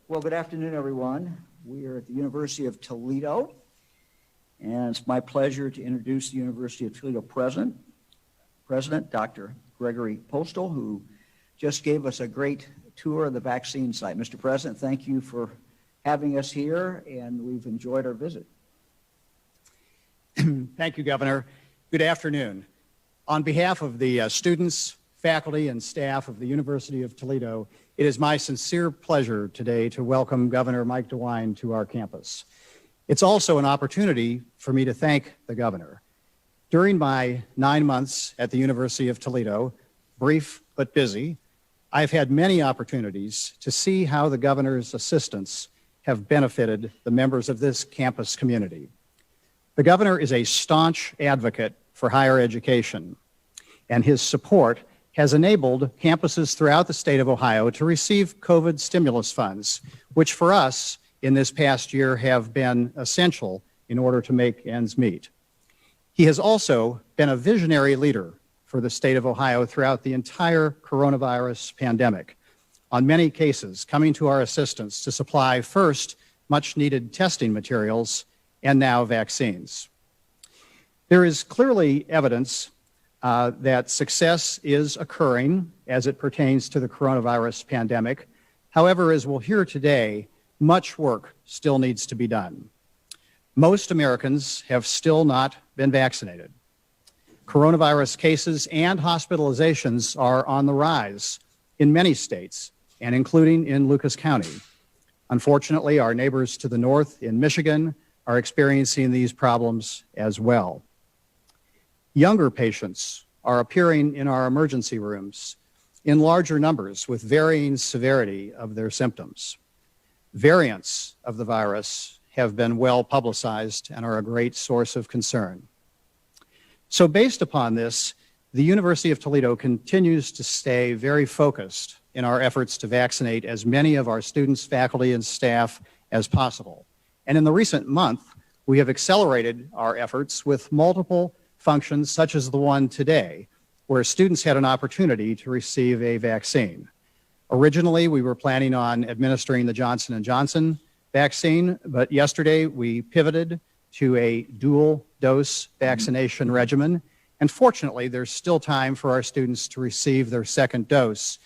Well, good afternoon, everyone. We are at the University of Toledo, and it's my pleasure to introduce the University of Toledo President Dr. Gregory Postal, who just gave us a great tour of the vaccine site. Mr. President, thank you for having us here, and we've enjoyed our visit. Thank you, Governor. Good afternoon. On behalf of the students, faculty, and staff of the University of Toledo, it is my sincere pleasure today to welcome Governor Mike DeWine to our campus. It's also an opportunity for me to thank the governor. During my 9 months at the University of Toledo, brief but busy, I've had many opportunities to see how the governor's assistants have benefited the members of this campus community. The governor is a staunch advocate for higher education, and his support has enabled campuses throughout the state of Ohio to receive COVID stimulus funds, which for us in this past year have been essential in order to make ends meet. He has also been a visionary leader for the state of Ohio throughout the entire coronavirus pandemic, on many cases coming to our assistance to supply first much needed testing materials and now vaccines. There is clearly evidence that success is occurring as it pertains to the coronavirus pandemic. However, as we'll hear today, much work still needs to be done. Most Americans have still not been vaccinated. Coronavirus cases and hospitalizations are on the rise in many states, and including in Lucas County. Unfortunately, our neighbors to the north in Michigan are experiencing these problems as well. Younger patients are appearing in our emergency rooms in larger numbers with varying severity of their symptoms. Variants of the virus have been well publicized and are a great source of concern. So based upon this, the University of Toledo continues to stay very focused in our efforts to vaccinate as many of our students, faculty, and staff as possible. And in the recent month, we have accelerated our efforts with multiple functions such as the one today, where students had an opportunity to receive a vaccine. Originally, we were planning on administering the Johnson & Johnson vaccine, but yesterday we pivoted to a dual dose vaccination regimen. And fortunately, there's still time for our students to receive their second dose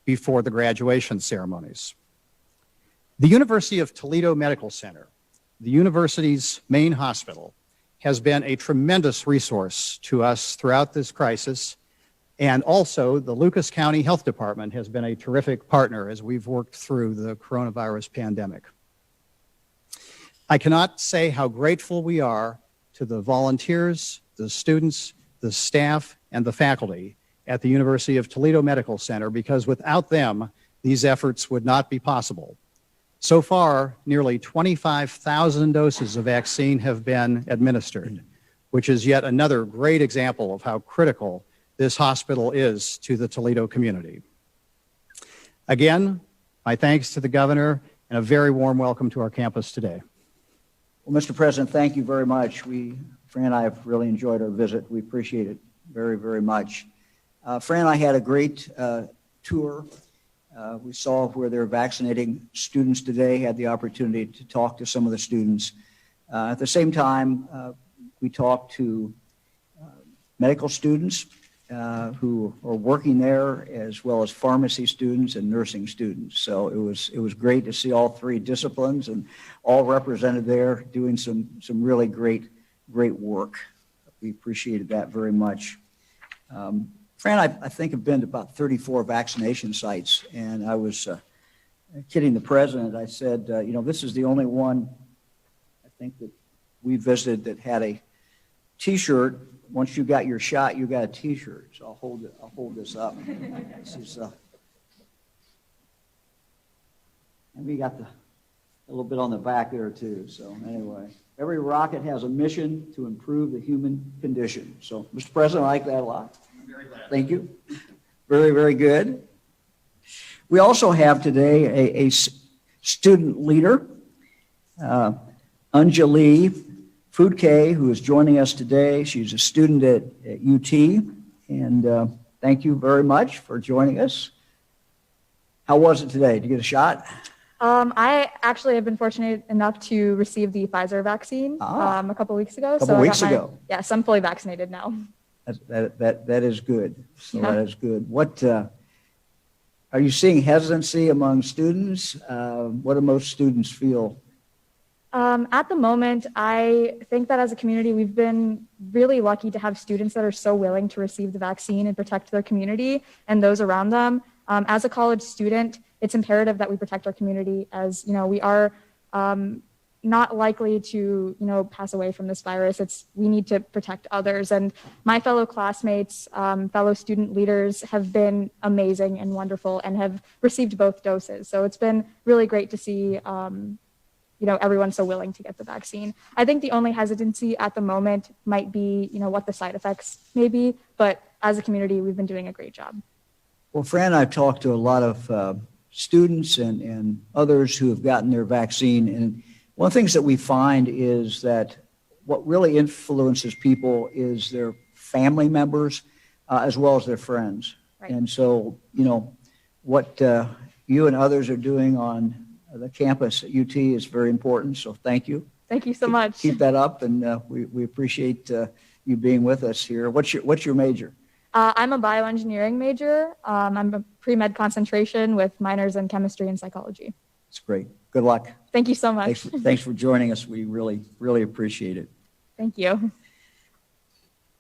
before the graduation ceremonies. The University of Toledo Medical Center, the university's main hospital, has been a tremendous resource to us throughout this crisis. And also, the Lucas County Health Department has been a terrific partner as we've worked through the coronavirus pandemic. I cannot say how grateful we are to the volunteers, the students, the staff, and the faculty at the University of Toledo Medical Center, because without them, these efforts would not be possible. So far, nearly 25,000 doses of vaccine have been administered, which is yet another great example of how critical this hospital is to the Toledo community. Again, my thanks to the governor and a very warm welcome to our campus today. Well, Mr. President, thank you very much. Fran and I have really enjoyed our visit. We appreciate it very, very much. Fran and I had a great tour. We saw where they're vaccinating students today, had the opportunity to talk to some of the students. At the same time, we talked to medical students who are working there, as well as pharmacy students and nursing students. So it was great to see all three disciplines and all represented there doing some really great work. We appreciated that very much. Fran, I think have been to about 34 vaccination sites, and I was kidding the president. I said, this is the only one I think that we visited that had a T-shirt. Once you got your shot, you got a T-shirt. So I'll hold this up. This is, and we got a little bit on the back there too. So anyway, every rocket has a mission to improve the human condition. So, Mr. President, I like that a lot. Very glad. Thank you. Very, very good. We also have today a student leader, Anjali Foodke, who is joining us today. She's a student at UT, and thank you very much for joining us. How was it today? Did you get a shot? I actually have been fortunate enough to receive the Pfizer vaccine a couple weeks ago. Couple weeks ago. Yes, I'm fully vaccinated now. That is good. So Yeah. that is good. What are you seeing hesitancy among students? What do most students feel? At the moment, I think that as a community, we've been really lucky to have students that are so willing to receive the vaccine and protect their community and those around them. As a college student, it's imperative that we protect our community, as we are not likely to pass away from this virus. We need to protect others, and my fellow classmates, fellow student leaders have been amazing and wonderful and have received both doses. So it's been really great to see everyone's so willing to get the vaccine. I think the only hesitancy at the moment might be, what the side effects may be, but as a community, we've been doing a great job. Well, Fran and I have talked to a lot of students and others who have gotten their vaccine, and one of the things that we find is that what really influences people is their family members as well as their friends. Right. And so, what you and others are doing on the campus at UT is very important, so thank you. Thank you so much. Keep that up, and we appreciate you being with us here. What's your major? I'm a bioengineering major. I'm a pre-med concentration with minors in chemistry and psychology. It's great. Good luck. Thank you so much. Thanks for joining us. We really appreciate it. Thank you.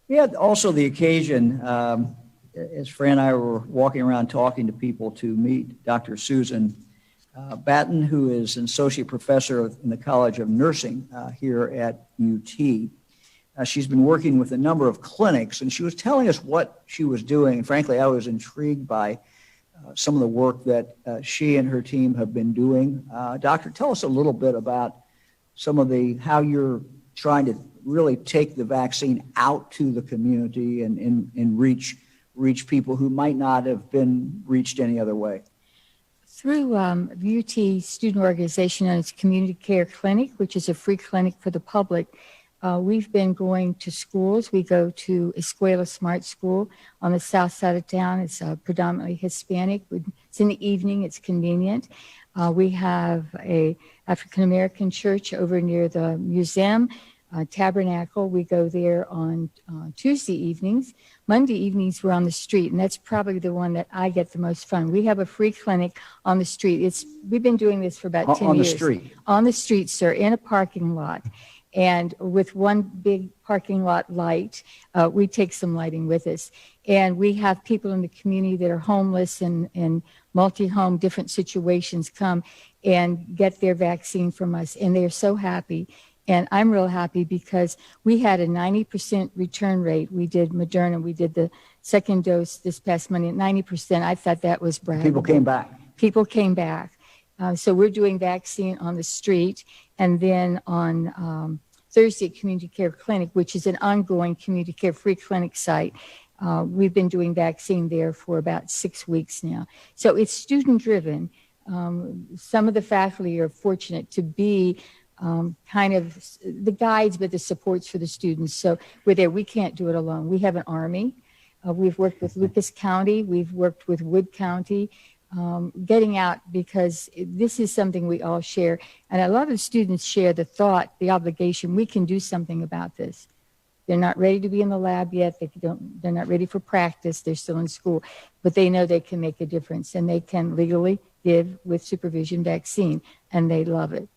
We had also the occasion, as Fran and I were walking around talking to people, to meet Dr. Susan Batten, who is an associate professor in the College of Nursing here at UT. She's been working with a number of clinics, and she was telling us what she was doing. And frankly, I was intrigued by some of the work that she and her team have been doing. Doctor, tell us a little bit about how you're trying to really take the vaccine out to the community and reach people who might not have been reached any other way. Through UT student organization and its Community Care Clinic, which is a free clinic for the public, we've been going to schools. We go to Escuela Smart School on the south side of town. It's predominantly Hispanic. It's in the evening. It's convenient. We have a African-American church over near the museum, Tabernacle. We go there on Tuesday evenings. Monday evenings, we're on the street, and that's probably the one that I get the most fun. We have a free clinic on the street. We've been doing this for about 10 years. On the street? On the street, sir, in a parking lot. And with one big parking lot light, we take some lighting with us. And we have people in the community that are homeless and multi-home, different situations come and get their vaccine from us. And they're so happy. And I'm real happy because we had a 90% return rate. We did Moderna. We did the second dose this past Monday at 90%. I thought that was braggable. People came back. People came back. So we're doing vaccine on the street. And then on Thursday at Community Care Clinic, which is an ongoing community care free clinic site, we've been doing vaccine there for about 6 weeks now. So it's student driven. Some of the faculty are fortunate to be kind of the guides, but the supports for the students. So we're there. We can't do it alone. We have an army. We've worked with Lucas County. We've worked with Wood County, getting out because this is something we all share. And a lot of students share the thought, the obligation, we can do something about this. They're not ready to be in the lab yet. They're not ready for practice. They're still in school, but they know they can make a difference and they can legally give with supervision vaccine, and they love it.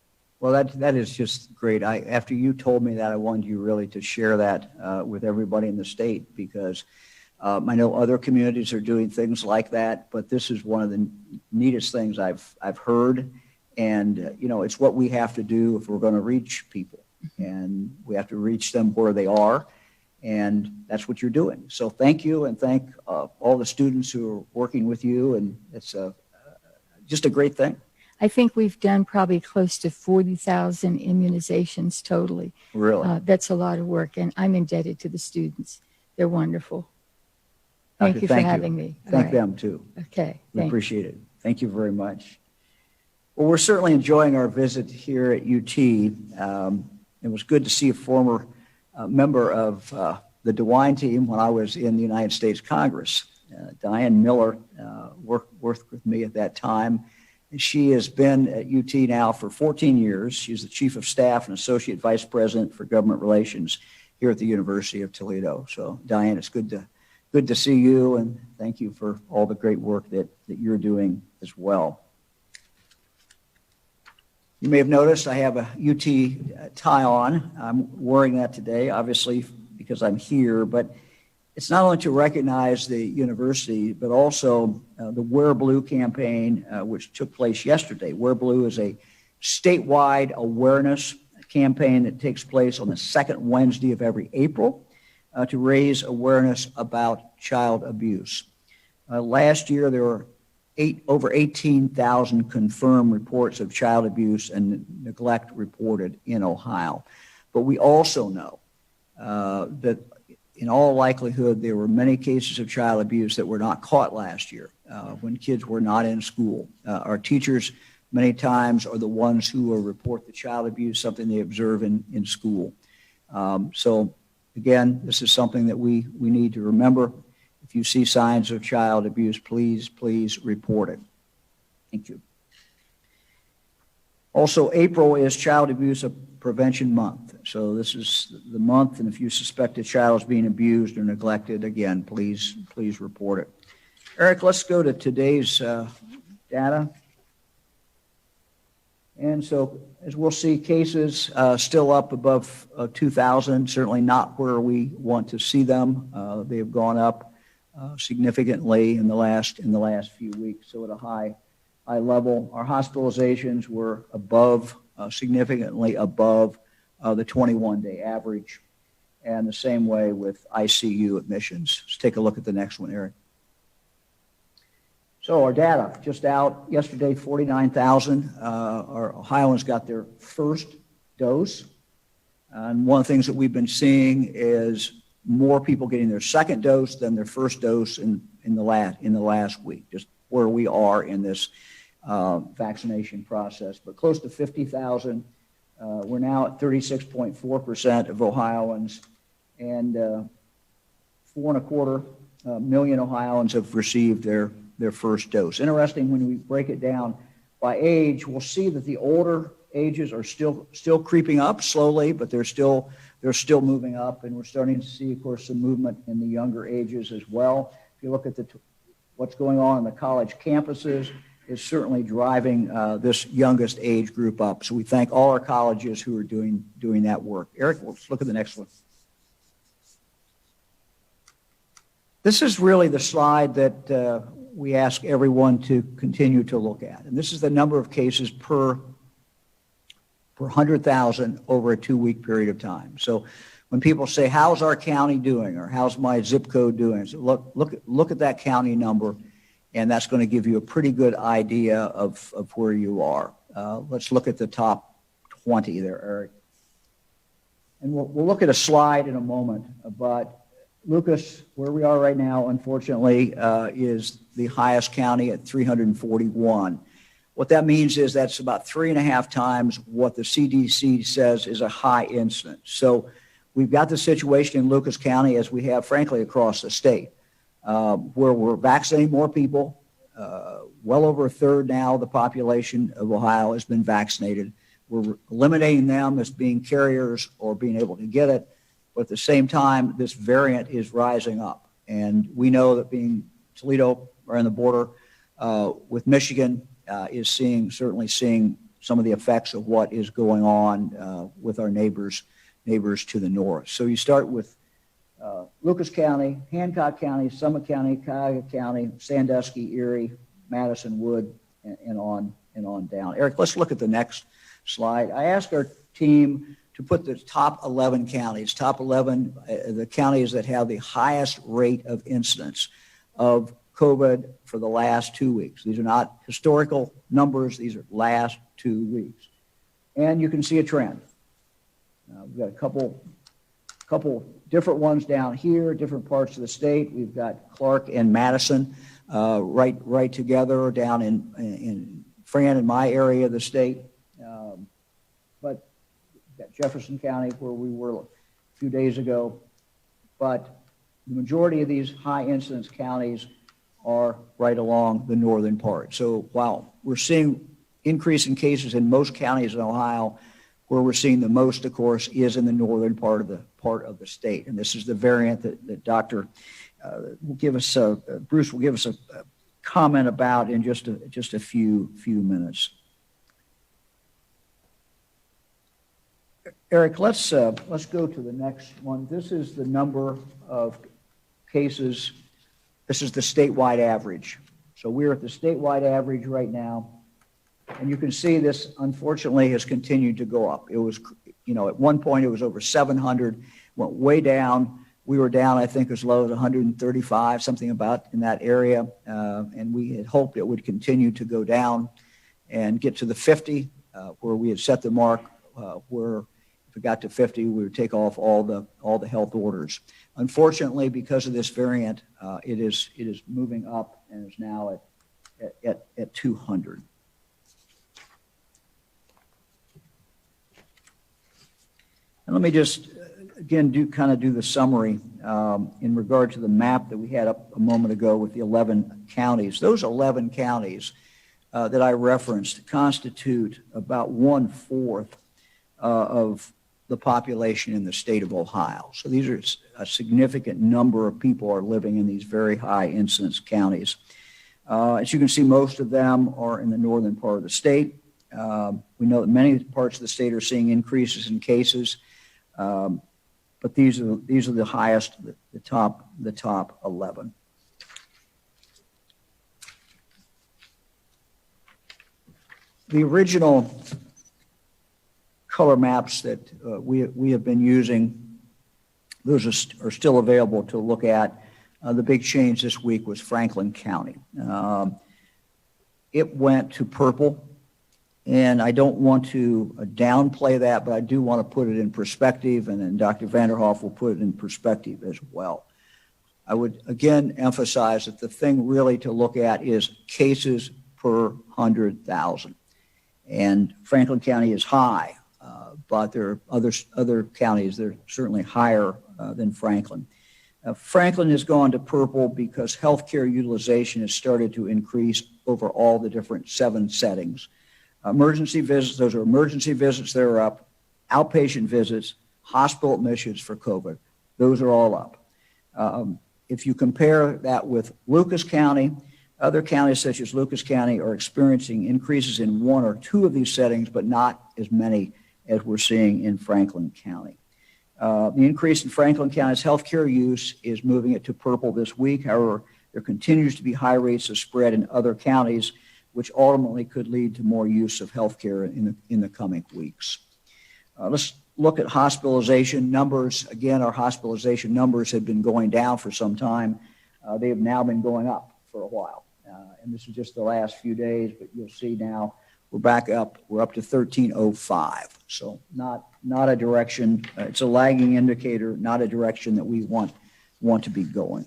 Well, that is just great. After you told me that, I wanted you really to share that with everybody in the state, because I know other communities are doing things like that, but this is one of the neatest things I've heard. And, it's what we have to do if we're going to reach people. And we have to reach them where they are. And that's what you're doing. So thank you, and thank all the students who are working with you. And it's just a great thing. I think we've done probably close to 40,000 immunizations totally. Really? That's a lot of work, and I'm indebted to the students. They're wonderful. Thank you for having me. Thank them, too. Okay. We appreciate it. Thank you very much. Well, we're certainly enjoying our visit here at UT. It was good to see a former member of the DeWine team when I was in the United States Congress. Diane Miller worked with me at that time. She has been at UT now for 14 years. She's the Chief of Staff and Associate Vice President for Government Relations here at the University of Toledo. So, Diane, it's good to see you, and thank you for all the great work that you're doing as well. You may have noticed I have a UT tie on. I'm wearing that today, obviously, because I'm here, but it's not only to recognize the university, but also the Wear Blue campaign, which took place yesterday. Wear Blue is a statewide awareness campaign that takes place on the second Wednesday of every April to raise awareness about child abuse. Last year, there were over 18,000 confirmed reports of child abuse and neglect reported in Ohio. But we also know that in all likelihood, there were many cases of child abuse that were not caught last year when kids were not in school. Our teachers many times are the ones who will report the child abuse, something they observe in school. So again, this is something that we need to remember. If you see signs of child abuse, please report it. Thank you. Also, April is Child Abuse Prevention Month. So this is the month, and if you suspect a child is being abused or neglected, again, please report it. Eric, let's go to today's data. And so, as we'll see, cases still up above 2,000, certainly not where we want to see them. They have gone up significantly in the last few weeks, so at a high level. Our hospitalizations were significantly above the 21-day average, and the same way with ICU admissions. Let's take a look at the next one, Eric. So our data just out yesterday, 49,000. Our Ohioans got their first dose, and one of the things that we've been seeing is more people getting their second dose than their first dose in the last week, just where we are in this vaccination process. But close to 50,000. We're now at 36.4% of Ohioans, and 4.25 million Ohioans have received their first dose. Interesting, when we break it down by age, we'll see that the older ages are still creeping up slowly, but they're still moving up, and we're starting to see, of course, some movement in the younger ages as well. If you look at what's going on in the college campuses, is certainly driving this youngest age group up. So we thank all our colleges who are doing that work. Eric, let's look at the next one. This is really the slide that we ask everyone to continue to look at. And this is the number of cases per 100,000 over a 2-week period of time. So when people say, how's our county doing, or how's my zip code doing? So look at that county number, and that's going to give you a pretty good idea of where you are. Let's look at the top 20 there, Eric. And we'll look at a slide in a moment, but Lucas, where we are right now, unfortunately, is the highest county at 341. What that means is that's about 3.5 times what the CDC says is a high incidence. So we've got the situation in Lucas County, as we have, frankly, across the state, where we're vaccinating more people. Well over a third now of the population of Ohio has been vaccinated. We're eliminating them as being carriers or being able to get it. But at the same time, this variant is rising up. And we know that being Toledo, right on the border with Michigan, is certainly seeing some of the effects of what is going on with our neighbors to the north. So you start with Lucas County, Hancock County, Summit County, Cuyahoga County, Sandusky, Erie, Madison, Wood, and on down. Eric, let's look at the next slide. I asked our team to put the top 11 counties, the counties that have the highest rate of incidence of COVID for the last 2 weeks. These are not historical numbers. These are last 2 weeks. And you can see a trend. We've got a couple different ones down here, different parts of the state. We've got Clark and Madison right together down in Fran and my area of the state. But we've got Jefferson County where we were a few days ago. But the majority of these high incidence counties are right along the northern part. So while we're seeing increase in cases in most counties in Ohio, where we're seeing the most, of course, is in the northern part of the state. And this is the variant that Dr. Will give us, Bruce will give us a comment about in just a few minutes. Eric, let's go to the next one. This is the number of cases. This is the statewide average. So we're at the statewide average right now. And you can see this, unfortunately, has continued to go up. It was, at one point it was over 700, went way down. We were down, I think, as low as 135, something about in that area. And we had hoped it would continue to go down and get to the 50, where we had set the mark, where if it got to 50, we would take off all the health orders. Unfortunately, because of this variant, it is moving up and is now at 200. And let me just, again, do the summary in regard to the map that we had up a moment ago with the 11 counties. Those 11 counties that I referenced constitute about 1/4 of the population in the state of Ohio. So these are a significant number of people are living in these very high incidence counties. As you can see, most of them are in the northern part of the state. We know that many parts of the state are seeing increases in cases. But these are the highest, the top 11. The original color maps that we have been using, those are still available to look at. The big change this week was Franklin County. It went to purple. And I don't want to downplay that, but I do want to put it in perspective, and then Dr. Vanderhoff will put it in perspective as well. I would again emphasize that the thing really to look at is cases per 100,000. And Franklin County is high, but there are other counties that are certainly higher than Franklin. Franklin has gone to purple because healthcare utilization has started to increase over all the different 7 settings. Emergency visits, those are emergency visits that are up. Outpatient visits, hospital admissions for COVID, those are all up. If you compare that with Lucas County, other counties such as Lucas County are experiencing increases in 1 or 2 of these settings, but not as many as we're seeing in Franklin County. The increase in Franklin County's healthcare use is moving it to purple this week. However, there continues to be high rates of spread in other counties, which ultimately could lead to more use of healthcare in the coming weeks. Let's look at hospitalization numbers. Again, our hospitalization numbers have been going down for some time. They have now been going up for a while. And this is just the last few days, but you'll see now we're back up. We're up to 1305. So not a direction. It's a lagging indicator, not a direction that we want to be going.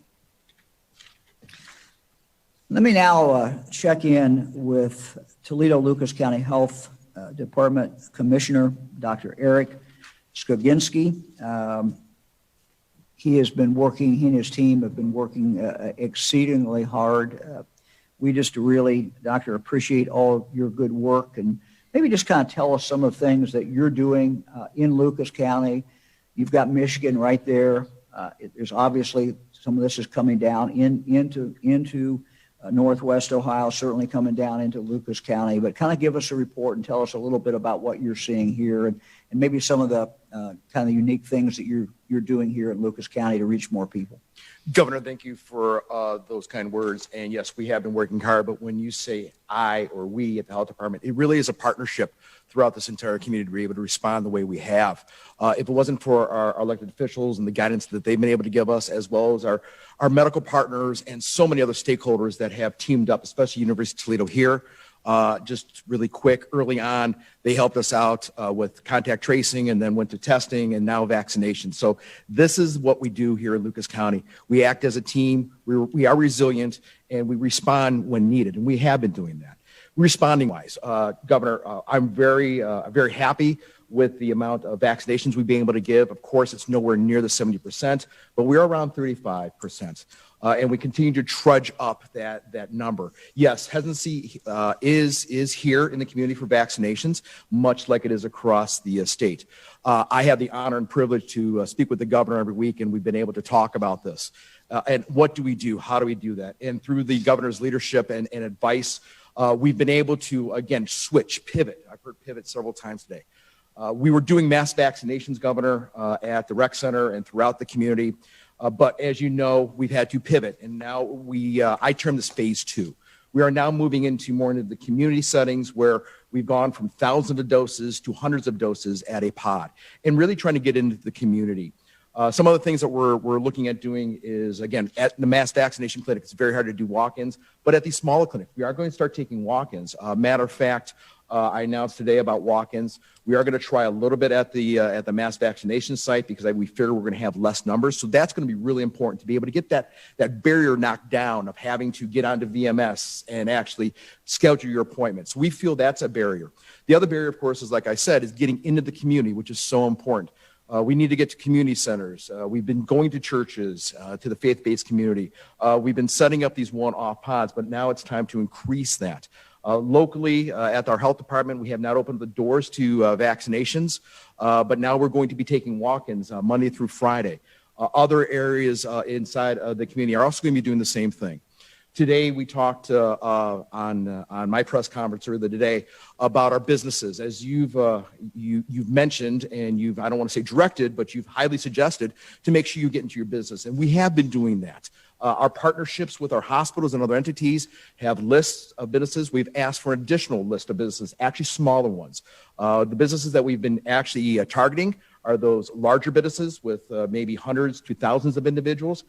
Let me now check in with Toledo Lucas County Health Department Commissioner, Dr. Eric Skoginski. He and his team have been working exceedingly hard. We just really, Doctor, appreciate all of your good work, and maybe just kind of tell us some of the things that you're doing in Lucas County. You've got Michigan right there. There's obviously some of this is coming down into Northwest Ohio, certainly coming down into Lucas County, but kind of give us a report and tell us a little bit about what you're seeing here and maybe some of the kind of unique things that you're doing here in Lucas County to reach more people. Governor, thank you for those kind words. And yes, we have been working hard, but when you say I or we at the health department, it really is a partnership throughout this entire community to be able to respond the way we have. If it wasn't for our elected officials and the guidance that they've been able to give us, as well as our medical partners and so many other stakeholders that have teamed up, especially University of Toledo here, just really quick, early on, they helped us out with contact tracing and then went to testing and now vaccination. So this is what we do here in Lucas County. We act as a team, we are resilient, and we respond when needed, and we have been doing that. Responding wise, Governor, I'm very happy with the amount of vaccinations we've been able to give. Of course, it's nowhere near the 70%, but we're around 35%. And we continue to trudge up that number. Yes, hesitancy is here in the community for vaccinations, much like it is across the state. I have the honor and privilege to speak with the governor every week, and we've been able to talk about this. And what do we do? How do we do that? And through the governor's leadership and advice, we've been able to, again, switch, pivot. I've heard pivot several times today. We were doing mass vaccinations, Governor, at the rec center and throughout the community. But as you know, we've had to pivot, and now I term this phase 2. We are now moving more into the community settings where we've gone from thousands of doses to hundreds of doses at a pod, and really trying to get into the community. Some of the things that we're looking at doing is, again, at the mass vaccination clinic, it's very hard to do walk-ins, but at these smaller clinics, we are going to start taking walk-ins. Matter of fact, I announced today about walk-ins. We are going to try a little bit at the mass vaccination site because we figure we're going to have less numbers. So that's going to be really important to be able to get that barrier knocked down of having to get onto VMS and actually schedule your appointments. We feel that's a barrier. The other barrier, of course, is, like I said, is getting into the community, which is so important. We need to get to community centers. We've been going to churches, to the faith-based community. We've been setting up these one-off pods, but now it's time to increase that. Locally, at our health department, we have not opened the doors to vaccinations, but now we're going to be taking walk-ins Monday through Friday. Other areas inside of the community are also going to be doing the same thing. Today, we talked on my press conference earlier today about our businesses. As you've mentioned, and I don't want to say directed, but you've highly suggested to make sure you get into your business. And we have been doing that. Our partnerships with our hospitals and other entities have lists of businesses. We've asked for an additional list of businesses, actually smaller ones. The businesses that we've been actually targeting are those larger businesses with maybe hundreds to thousands of individuals.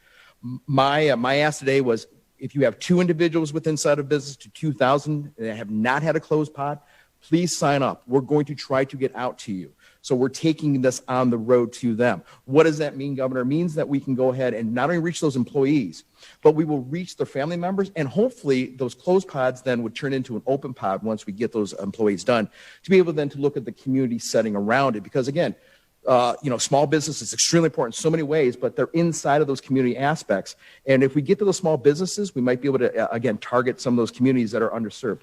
My ask today was, if you have 2 individuals within inside of business to 2,000 that have not had a closed pod, please sign up. We're going to try to get out to you. So we're taking this on the road to them. What does that mean, Governor? It means that we can go ahead and not only reach those employees, but we will reach their family members, and hopefully those closed pods then would turn into an open pod once we get those employees done, to be able then to look at the community setting around it. Because again, small business is extremely important in so many ways, but they're inside of those community aspects. And if we get to those small businesses, we might be able to, again, target some of those communities that are underserved.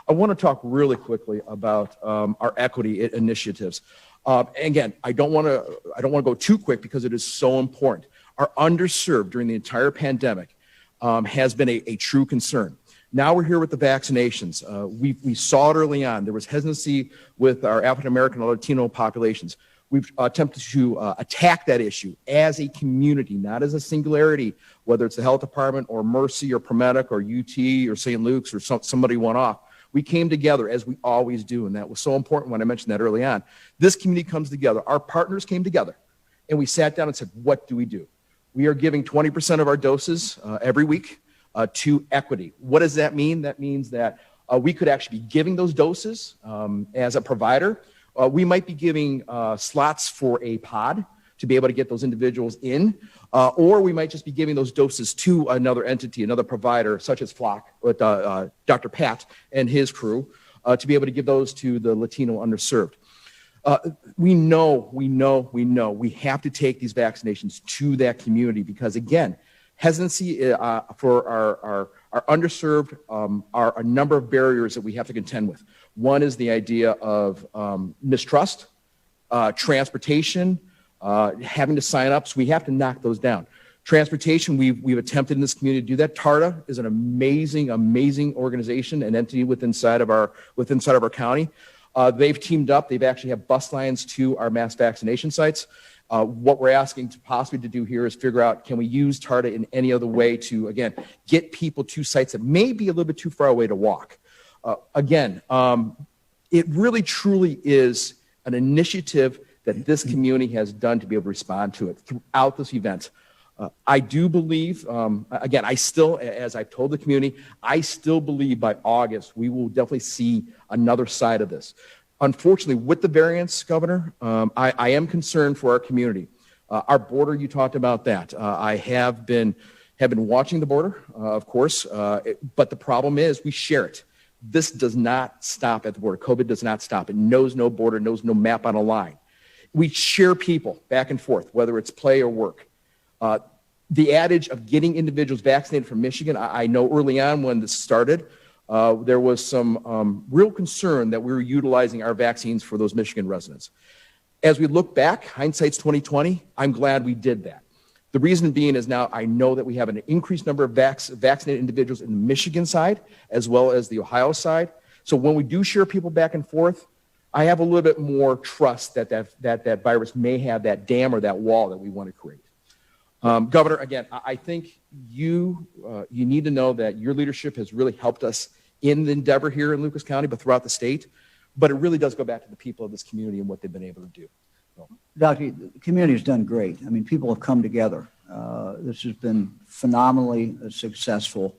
I want to talk really quickly about our equity initiatives. Again, I don't want to go too quick because it is so important. Our underserved during the entire pandemic has been a true concern. Now we're here with the vaccinations. We saw it early on. There was hesitancy with our African American and Latino populations. We've attempted to attack that issue as a community, not as a singularity, whether it's the health department or Mercy or Promedic or UT or St. Luke's or somebody one off. We came together as we always do, and that was so important when I mentioned that early on. This community comes together. Our partners came together, and we sat down and said, what do we do? We are giving 20% of our doses every week to equity. What does that mean? That means that we could actually be giving those doses as a provider. We might be giving slots for a pod to be able to get those individuals in, or we might just be giving those doses to another entity, another provider, such as Flock, with Dr. Pat and his crew, to be able to give those to the Latino underserved. We know we have to take these vaccinations to that community because, again, hesitancy for our underserved are a number of barriers that we have to contend with. One is the idea of mistrust, transportation, having to sign up, so we have to knock those down. Transportation, we've attempted in this community to do that. TARTA is an amazing organization, an entity within inside of our county. They've teamed up. They've actually have bus lines to our mass vaccination sites. What we're asking to possibly do here is figure out, can we use TARTA in any other way to, again, get people to sites that may be a little bit too far away to walk. It really truly is an initiative that this community has done to be able to respond to it throughout this event. I do believe, again, I still, as I've told the community, I still believe by August we will definitely see another side of this. Unfortunately, with the variants, Governor, I am concerned for our community. Our border, you talked about that. I have been watching the border, of course, but the problem is we share it. this does not stop at the border. COVID does not stop. It knows no border, knows no map on a line. We share people back and forth, whether it's play or work. The adage of getting individuals vaccinated from Michigan, I know early on when this started, there was some real concern that we were utilizing our vaccines for those Michigan residents. As we look back, hindsight's 2020, I'm glad we did that. The reason being is now I know that we have an increased number of vaccinated individuals in the Michigan side as well as the Ohio side. So when we do share people back and forth, I have a little bit more trust that virus may have that dam or that wall that we want to create. Governor, again, I think you need to know that your leadership has really helped us in the endeavor here in Lucas County, but throughout the state. But it really does go back to the people of this community and what they've been able to do. So. Doctor, the community has done great. I mean, people have come together. This has been phenomenally successful,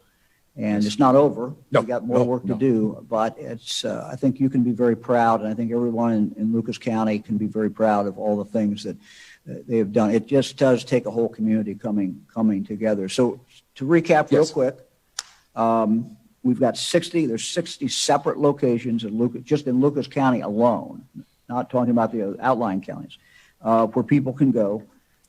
and it's not over. We've got more work to do, but it's. I think you can be very proud, and I think everyone in Lucas County can be very proud of all the things that they have done. It just does take a whole community coming together. So to recap real quick, we've got 60. There's 60 separate locations in Lucas, just in Lucas County alone. Not talking about the outlying counties, where people can go.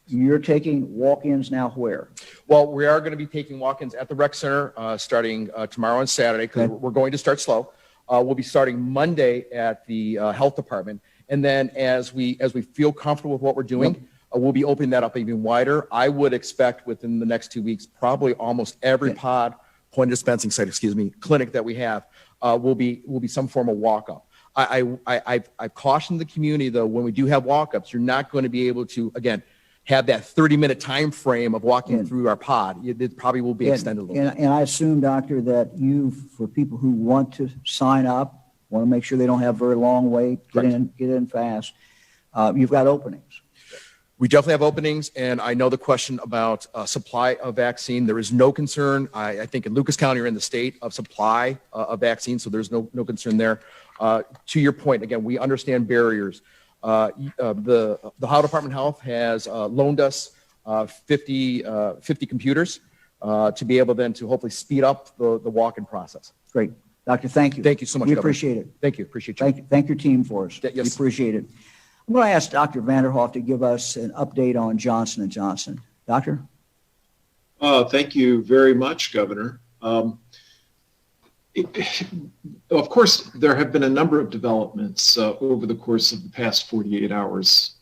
You're taking walk-ins now where? Well, we are going to be taking walk-ins at the rec center starting tomorrow and Saturday because we're going to start slow. We'll be starting Monday at the health department. And then as we feel comfortable with what we're doing, we'll be opening that up even wider. I would expect within the next 2 weeks, probably almost every point of dispensing site, clinic that we have will be some form of walk-up. I've cautioned the community, though, when we do have walk-ups, you're not going to be able to, again, have that 30-minute time frame of walking through our pod. It probably will be extended a little bit. And I assume, Doctor, that for people who want to sign up, want to make sure they don't have very long wait, get in fast, you've got openings. We definitely have openings, and I know the question about supply of vaccine. There is no concern, I think, in Lucas County or in the state of supply of vaccine, so there's no concern there. To your point, again, we understand barriers. The Ohio Department of Health has loaned us 50 computers to be able then to hopefully speed up the walk-in process. Great. Doctor, thank you. Thank you so much, We Governor. appreciate it. Thank you. Appreciate you. Thank your team for us. Yes. We appreciate it. I'm going to ask Dr. Vanderhoff to give us an update on Johnson & Johnson. Doctor? Thank you very much, Governor. Of course, there have been a number of developments over the course of the past 48 hours.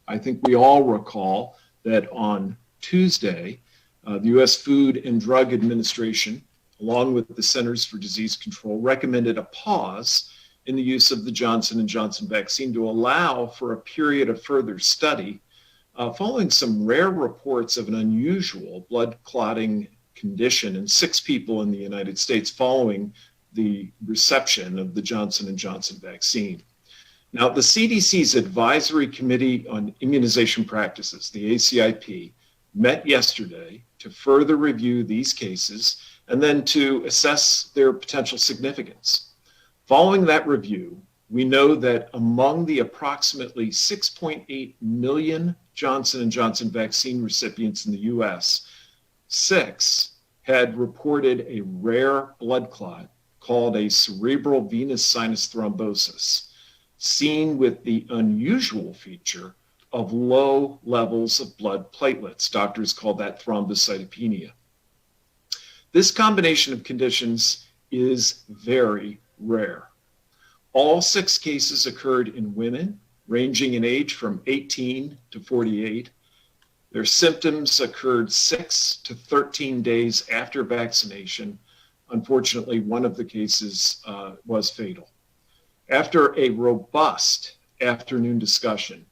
I think we all recall that on Tuesday, the U.S. Food and Drug Administration, along with the Centers for Disease Control, recommended a pause in the use of the Johnson & Johnson vaccine to allow for a period of further study following some rare reports of an unusual blood clotting condition in 6 people in the United States following the reception of the Johnson & Johnson vaccine. Now, the CDC's Advisory Committee on Immunization Practices, the ACIP, met yesterday to further review these cases and then to assess their potential significance. Following that review, we know that among the approximately 6.8 million Johnson & Johnson vaccine recipients in the U.S., 6 had reported a rare blood clot called a cerebral venous sinus thrombosis, seen with the unusual feature of low levels of blood platelets. Doctors call that thrombocytopenia. This combination of conditions is very rare. All 6 cases occurred in women ranging in age from 18 to 48. Their symptoms occurred 6 to 13 days after vaccination. Unfortunately, one of the cases was fatal. After a robust afternoon discussion,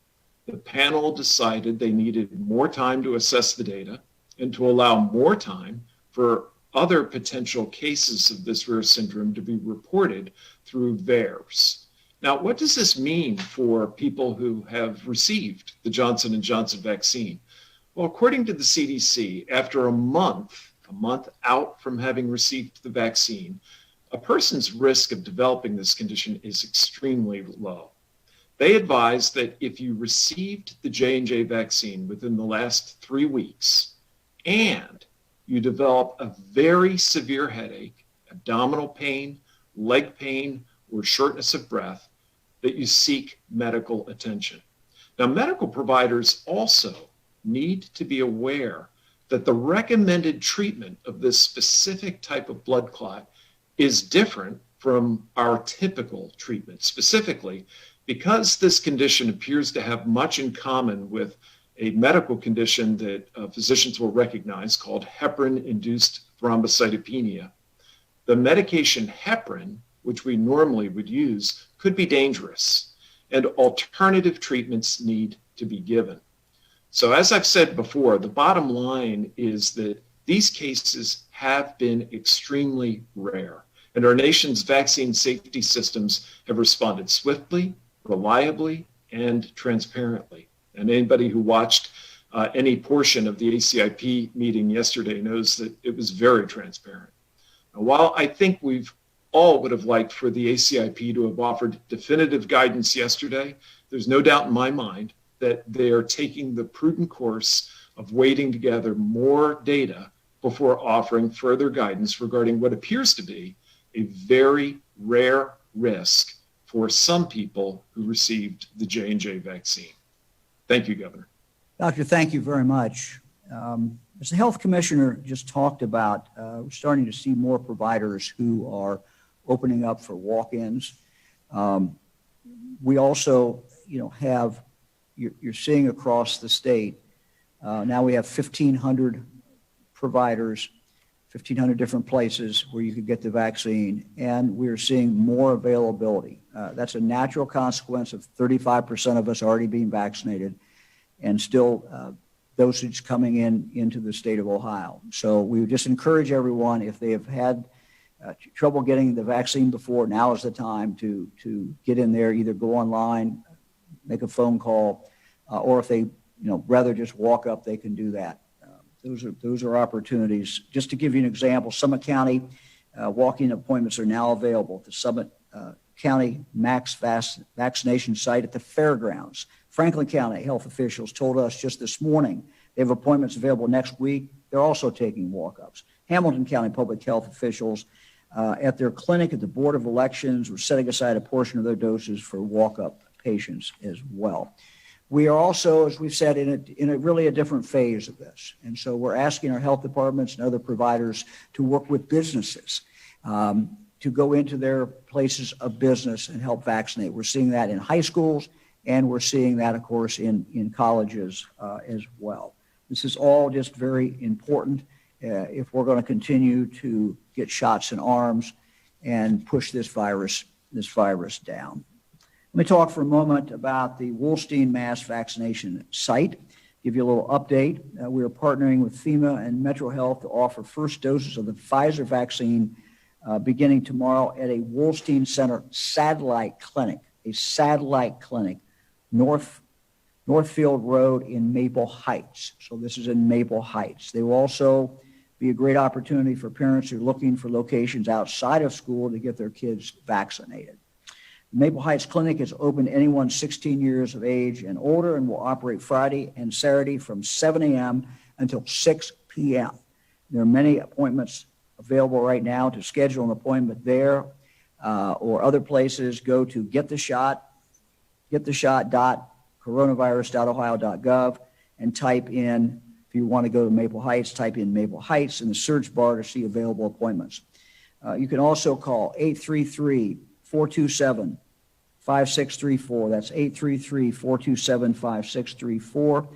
the panel decided they needed more time to assess the data and to allow more time for other potential cases of this rare syndrome to be reported through VAERS. Now, what does this mean for people who have received the Johnson & Johnson vaccine? Well, according to the CDC, after a month out from having received the vaccine, a person's risk of developing this condition is extremely low. They advise that if you received the J&J vaccine within the last 3 weeks and you develop a very severe headache, abdominal pain, leg pain, or shortness of breath, that you seek medical attention. Now, medical providers also need to be aware that the recommended treatment of this specific type of blood clot is different from our typical treatment. Specifically, because this condition appears to have much in common with a medical condition that physicians will recognize called heparin-induced thrombocytopenia, the medication heparin, which we normally would use, could be dangerous, and alternative treatments need to be given. So as I've said before, the bottom line is that these cases have been extremely rare, and our nation's vaccine safety systems have responded swiftly, reliably, and transparently. And anybody who watched any portion of the ACIP meeting yesterday knows that it was very transparent. Now, while I think we've all would have liked for the ACIP to have offered definitive guidance yesterday, there's no doubt in my mind that they are taking the prudent course of waiting to gather more data before offering further guidance regarding what appears to be a very rare risk for some people who received the J&J vaccine. Thank you, Governor. Doctor, thank you very much. As the health commissioner just talked about, we're starting to see more providers who are opening up for walk-ins. We also, have, you're seeing across the state, now we have 1,500 providers, 1,500 different places where you could get the vaccine, and we're seeing more availability. That's a natural consequence of 35% of us already being vaccinated and still dosage coming into the state of Ohio. So we would just encourage everyone, if they have had trouble getting the vaccine before, now is the time to get in there, either go online, make a phone call, or if they rather just walk up, they can do that. Those are opportunities. Just to give you an example, Summit County walk-in appointments are now available at the Summit County Max vaccination site at the fairgrounds. Franklin County health officials told us just this morning they have appointments available next week. They're also taking walk-ups. Hamilton County public health officials at their clinic at the Board of Elections were setting aside a portion of their doses for walk-up patients as well. We are also, as we've said, in a really a different phase of this. And so we're asking our health departments and other providers to work with businesses to go into their places of business and help vaccinate. We're seeing that in high schools, and we're seeing that, of course, in colleges as well. This is all just very important if we're going to continue to get shots in arms and push this virus down. Let me talk for a moment about the Wolstein mass vaccination site. Give you a little update. We are partnering with FEMA and Metro Health to offer first doses of the Pfizer vaccine beginning tomorrow at a Wolstein Center satellite clinic, Northfield Road in Maple Heights. So this is in Maple Heights. They will also be a great opportunity for parents who are looking for locations outside of school to get their kids vaccinated. The Maple Heights Clinic is open to anyone 16 years of age and older and will operate Friday and Saturday from 7 a.m. until 6 p.m. There are many appointments available right now. To schedule an appointment there or other places, go to gettheshot.coronavirus.ohio.gov and type in, if you want to go to Maple Heights, type in Maple Heights in the search bar to see available appointments. You can also call 833-427-5634. That's 833-427-5634.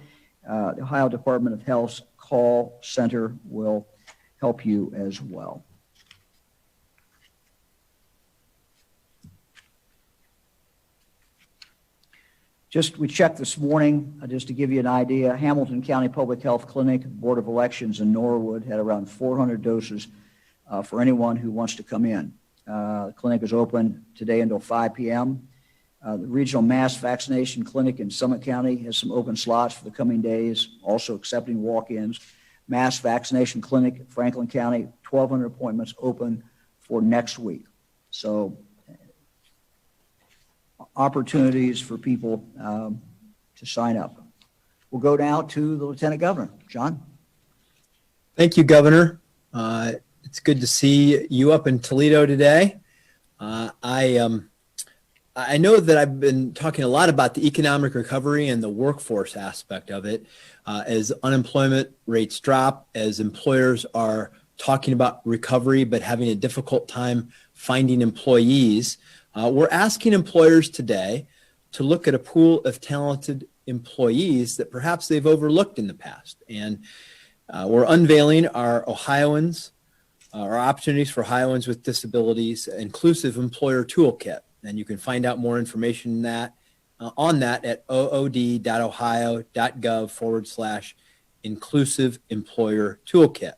The Ohio Department of Health's call center will help you as well. We checked this morning, just to give you an idea, Hamilton County Public Health Clinic, Board of Elections in Norwood had around 400 doses for anyone who wants to come in. The clinic is open today until 5 p.m. The Regional Mass Vaccination Clinic in Summit County has some open slots for the coming days, also accepting walk-ins. Mass Vaccination Clinic in Franklin County, 1,200 appointments open for next week. So opportunities for people to sign up. We'll go now to the Lieutenant Governor. John? Thank you, Governor. It's good to see you up in Toledo today. I know that I've been talking a lot about the economic recovery and the workforce aspect of it. As unemployment rates drop, as employers are talking about recovery but having a difficult time finding employees, we're asking employers today to look at a pool of talented employees that perhaps they've overlooked in the past. And we're unveiling our Ohioans, our opportunities for Ohioans with disabilities, inclusive employer toolkit. And you can find out more information on that at ood.ohio.gov/inclusive employer toolkit.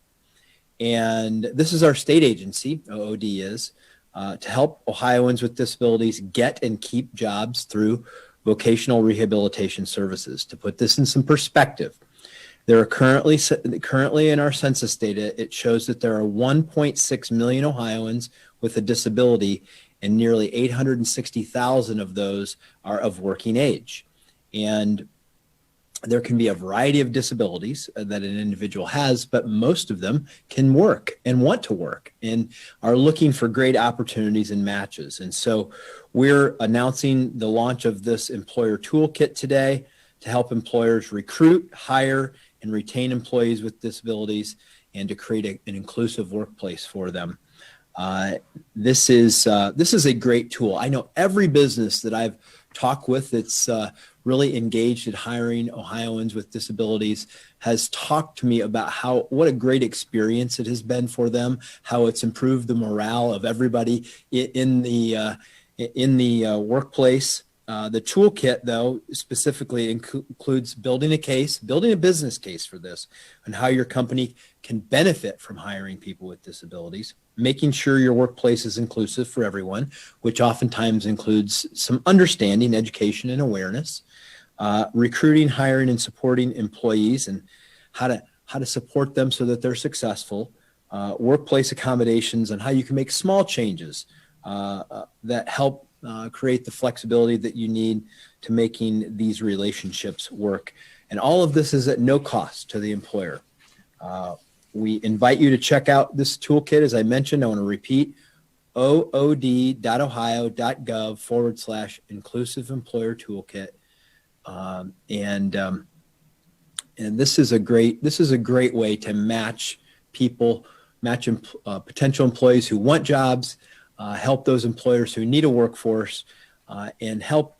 And this is our state agency, OOD is, to help Ohioans with disabilities get and keep jobs through vocational rehabilitation services. To put this in some perspective, there are currently in our census data, it shows that there are 1.6 million Ohioans with a disability, and nearly 860,000 of those are of working age. And there can be a variety of disabilities that an individual has, but most of them can work and want to work and are looking for great opportunities and matches. And so we're announcing the launch of this employer toolkit today to help employers recruit, hire, and retain employees with disabilities and to create an inclusive workplace for them. This is a great tool. I know every business that I've talked with that's really engaged at hiring Ohioans with disabilities has talked to me about what a great experience it has been for them, how it's improved the morale of everybody in the workplace. The toolkit, though, specifically includes building a business case for this and how your company can benefit from hiring people with disabilities, making sure your workplace is inclusive for everyone, which oftentimes includes some understanding, education, and awareness, recruiting, hiring, and supporting employees and how to support them so that they're successful, workplace accommodations, and how you can make small changes that help create the flexibility that you need to making these relationships work. And all of this is at no cost to the employer. We invite you to check out this toolkit. As I mentioned, I want to repeat, ood.ohio.gov/inclusive employer toolkit. And this is a great way to match potential employees who want jobs, help those employers who need a workforce, and help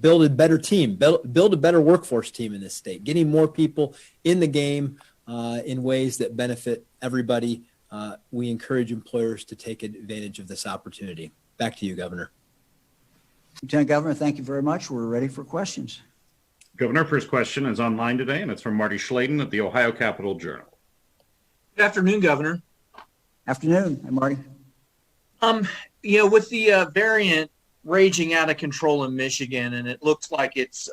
build a better team, build a better workforce team in this state, getting more people in the game in ways that benefit everybody. We encourage employers to take advantage of this opportunity. Back to you, Governor. Lieutenant Governor, thank you very much. We're ready for questions. Governor, first question is online today, and it's from Marty Schladen at the Ohio Capitol Journal. Good afternoon, Governor. Afternoon. Hi, Marty. With the variant raging out of control in Michigan, and it looks like it's,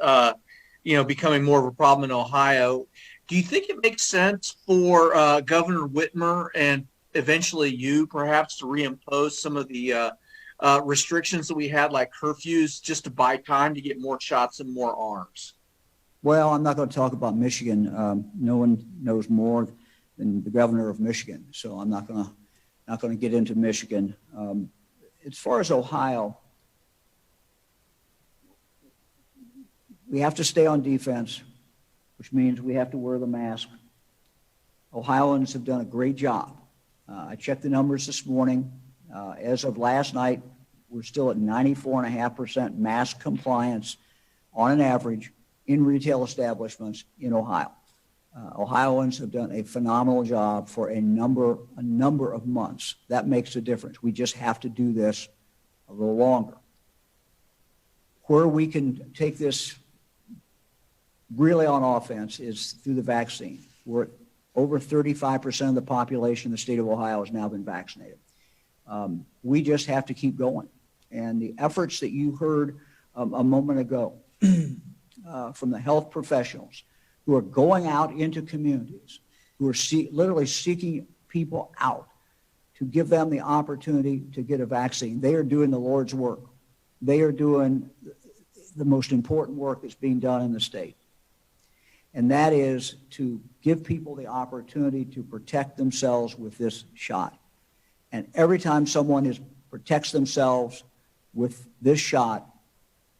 becoming more of a problem in Ohio, do you think it makes sense for Governor Whitmer and eventually you perhaps to reimpose some of the restrictions that we had, like curfews, just to buy time to get more shots and more arms? Well, I'm not going to talk about Michigan. No one knows more than the governor of Michigan, so I'm not going to get into Michigan. As far as Ohio, we have to stay on defense, which means we have to wear the mask. Ohioans have done a great job. I checked the numbers this morning. As of last night, we're still at 94.5% mask compliance on an average in retail establishments in Ohio. Ohioans have done a phenomenal job for a number of months. That makes a difference. We just have to do this a little longer. Where we can take this really on offense is through the vaccine. We're over 35% of the population in the state of Ohio has now been vaccinated. We just have to keep going. And the efforts that you heard a moment ago from the health professionals who are going out into communities, who are literally seeking people out to give them the opportunity to get a vaccine. They are doing the Lord's work. They are doing the most important work that's being done in the state. And that is to give people the opportunity to protect themselves with this shot. And every time someone is protects themselves with this shot,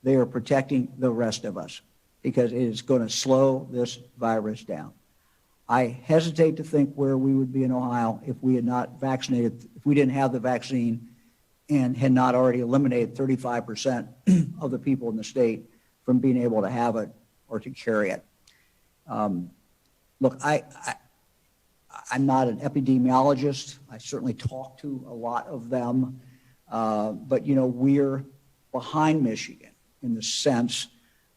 they are protecting the rest of us because it is going to slow this virus down. I hesitate to think where we would be in Ohio if we had not vaccinated, if we didn't have the vaccine and had not already eliminated 35% of the people in the state from being able to have it or to carry it. Look, I'm not an epidemiologist. I certainly talk to a lot of them, but we're behind Michigan in the sense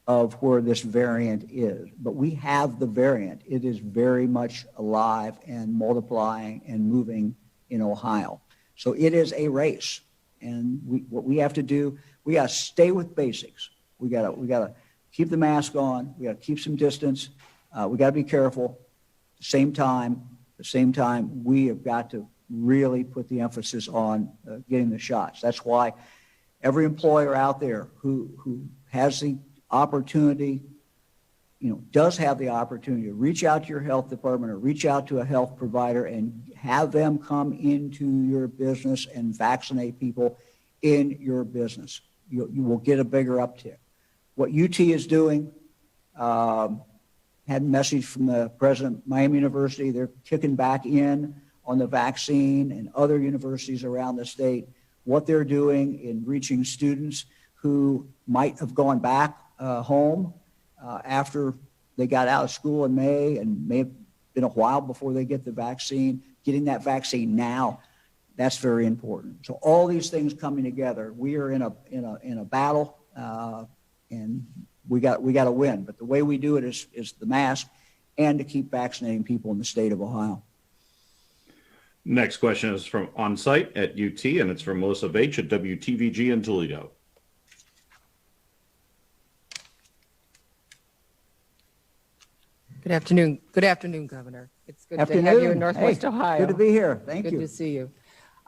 of where this variant is. But we have the variant. It is very much alive and multiplying and moving in Ohio. So it is a race. And what we have to do, we got to stay with basics. We got to keep the mask on. We got to keep some distance. We got to be careful. At the same time, we have got to really put the emphasis on getting the shots. That's why every employer out there who has the opportunity, does have the opportunity to reach out to your health department or reach out to a health provider and have them come into your business and vaccinate people in your business. You will get a bigger uptick. What UT is doing, had a message from the president of Miami University. They're kicking back in on the vaccine, and other universities around the state, what they're doing in reaching students who might have gone back home after they got out of school in May and may have been a while before they get the vaccine. Getting that vaccine now, that's very important. So all these things coming together, we are in a battle, and we got to win. But the way we do it is the mask and to keep vaccinating people in the state of Ohio. Next question is from on-site at UT, and it's from Melissa Veitch at WTVG in Toledo. Good afternoon. Good afternoon, Governor. It's good Afternoon. to have you in Northwest Hey, Ohio. good to be here. Thank you. Good to see you.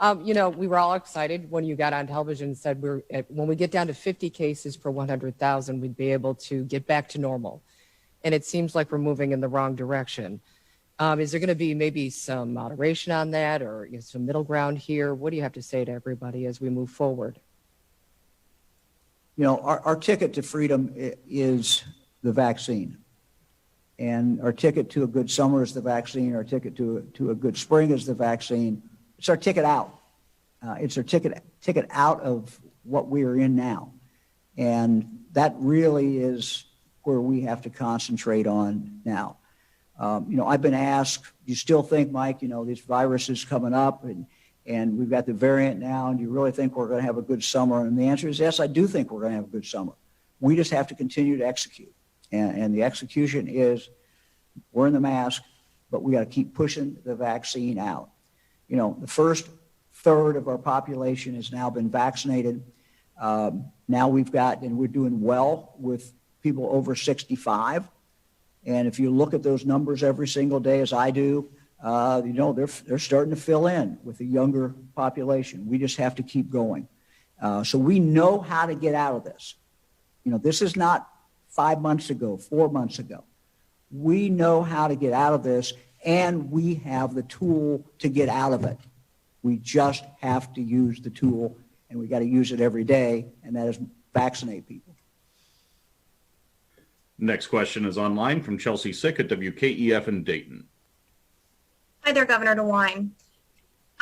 We were all excited when you got on television and said when we get down to 50 cases per 100,000, we'd be able to get back to normal. And it seems like we're moving in the wrong direction. Is there going to be maybe some moderation on that or some middle ground here? What do you have to say to everybody as we move forward? Our ticket to freedom is the vaccine. And our ticket to a good summer is the vaccine. Our ticket to a good spring is the vaccine. It's our ticket out. It's our ticket out of what we are in now. And that really is where we have to concentrate on now. I've been asked, do you still think, Mike, this virus is coming up and we've got the variant now, and do you really think we're going to have a good summer? And the answer is yes, I do think we're going to have a good summer. We just have to continue to execute. And the execution is wearing the mask, but we got to keep pushing the vaccine out. The first third of our population has now been vaccinated. Now we're doing well with people over 65. And if you look at those numbers every single day, as I do, they're starting to fill in with the younger population. We just have to keep going. So we know how to get out of this. This is not 5 months ago, 4 months ago. We know how to get out of this, and we have the tool to get out of it. We just have to use the tool, and we got to use it every day, and that is vaccinate people. Next question is online from Chelsea Sick at WKEF in Dayton. Hi there, Governor DeWine.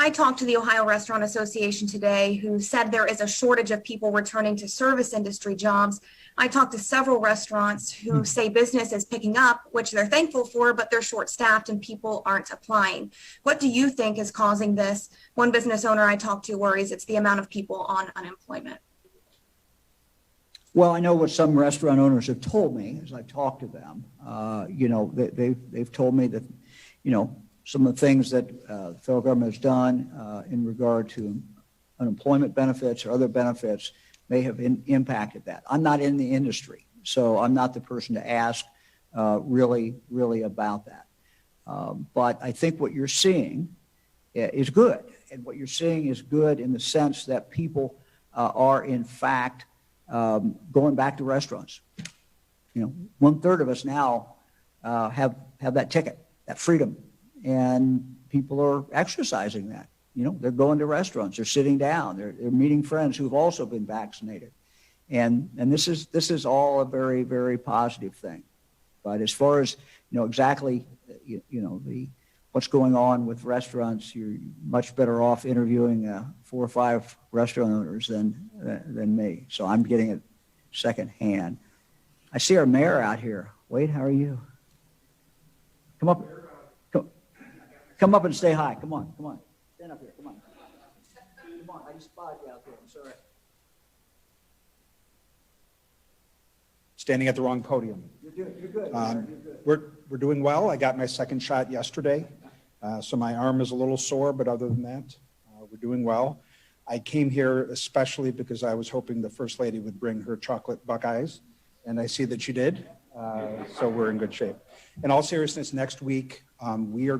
I talked to the Ohio Restaurant Association today, who said there is a shortage of people returning to service industry jobs. I talked to several restaurants who say business is picking up, which they're thankful for, but they're short-staffed and people aren't applying. What do you think is causing this? One business owner I talked to worries it's the amount of people on unemployment. Well, I know what some restaurant owners have told me as I've talked to them. They've told me that, some of the things that the federal government has done in regard to unemployment benefits or other benefits may have impacted that. I'm not in the industry, so I'm not the person to ask really about that. But I think what you're seeing is good. And what you're seeing is good in the sense that people are, in fact, going back to restaurants. 1/3 of us now have that ticket, that freedom. And people are exercising that. they're going to restaurants, they're sitting down, they're meeting friends who've also been vaccinated. And this is all a very, very positive thing. But as far as, exactly, what's going on with restaurants, you're much better off interviewing 4 or 5 restaurant owners than me. So I'm getting it secondhand. I see our mayor out here. Wade, how are you? Come up. Come up and say hi. Come on. Stand up here. Come on. I just spotted you out there. I'm sorry. Standing at the wrong podium. You're good. We're doing well. I got my second shot yesterday, so my arm is a little sore, but other than that, we're doing well. I came here especially because I was hoping the First Lady would bring her chocolate Buckeyes, and I see that she did, so we're in good shape. In all seriousness, next week, we're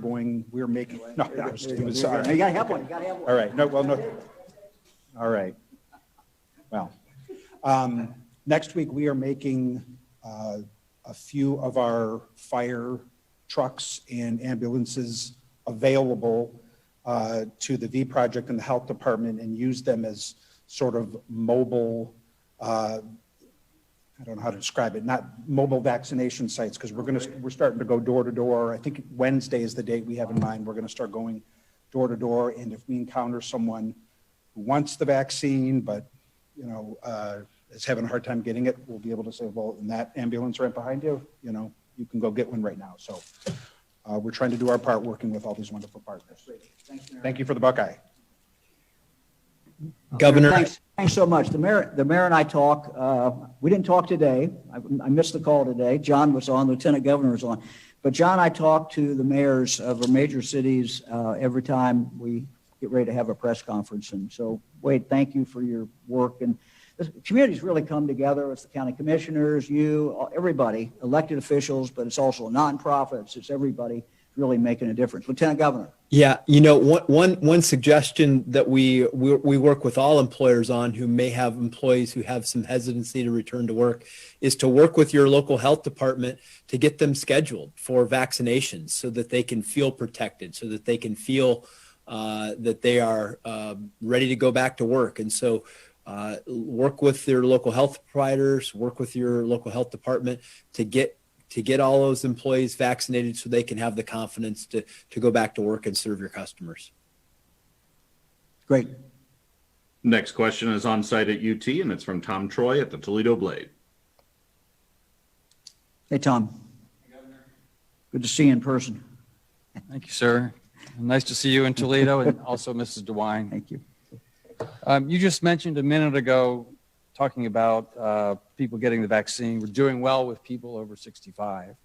making, no, it was, You gotta have one. all right, no, all right. Well, next week, we are making a few of our fire trucks and ambulances available to the V Project and the Health Department and use them as sort of mobile, I don't know how to describe it, not mobile vaccination sites, because we're starting to go door to door. I think Wednesday is the date we have in mind. We're going to start going door to door, and if we encounter someone who wants the vaccine but is having a hard time getting it, we'll be able to say, well, in that ambulance right behind you, you can go get one right now. So we're trying to do our part working with all these wonderful partners. Thank you for the Buckeye. Governor. Thanks so much. The mayor and I talk. We didn't talk today. I missed the call today. John was on, Lieutenant Governor was on. But John and I talk to the mayors of our major cities every time we get ready to have a press conference. And so, Wade, thank you for your work. And the community's really come together. It's the county commissioners, you, everybody, elected officials, but it's also nonprofits. It's everybody really making a difference. Lieutenant Governor. Yeah, one suggestion that we work with all employers on who may have employees who have some hesitancy to return to work is to work with your local health department to get them scheduled for vaccinations so that they can feel protected, so that they can feel that they are ready to go back to work. And so work with their local health providers, work with your local health department to get all those employees vaccinated so they can have the confidence to go back to work and serve your customers. Great. Next question is on site at UT, and it's from Tom Troy at the Toledo Blade. Hey, Tom. Hey, Governor. Good to see you in person. Thank you, sir. Nice to see you in Toledo, and also Mrs. DeWine. Thank you. You just mentioned a minute ago talking about people getting the vaccine. We're doing well with people over 65.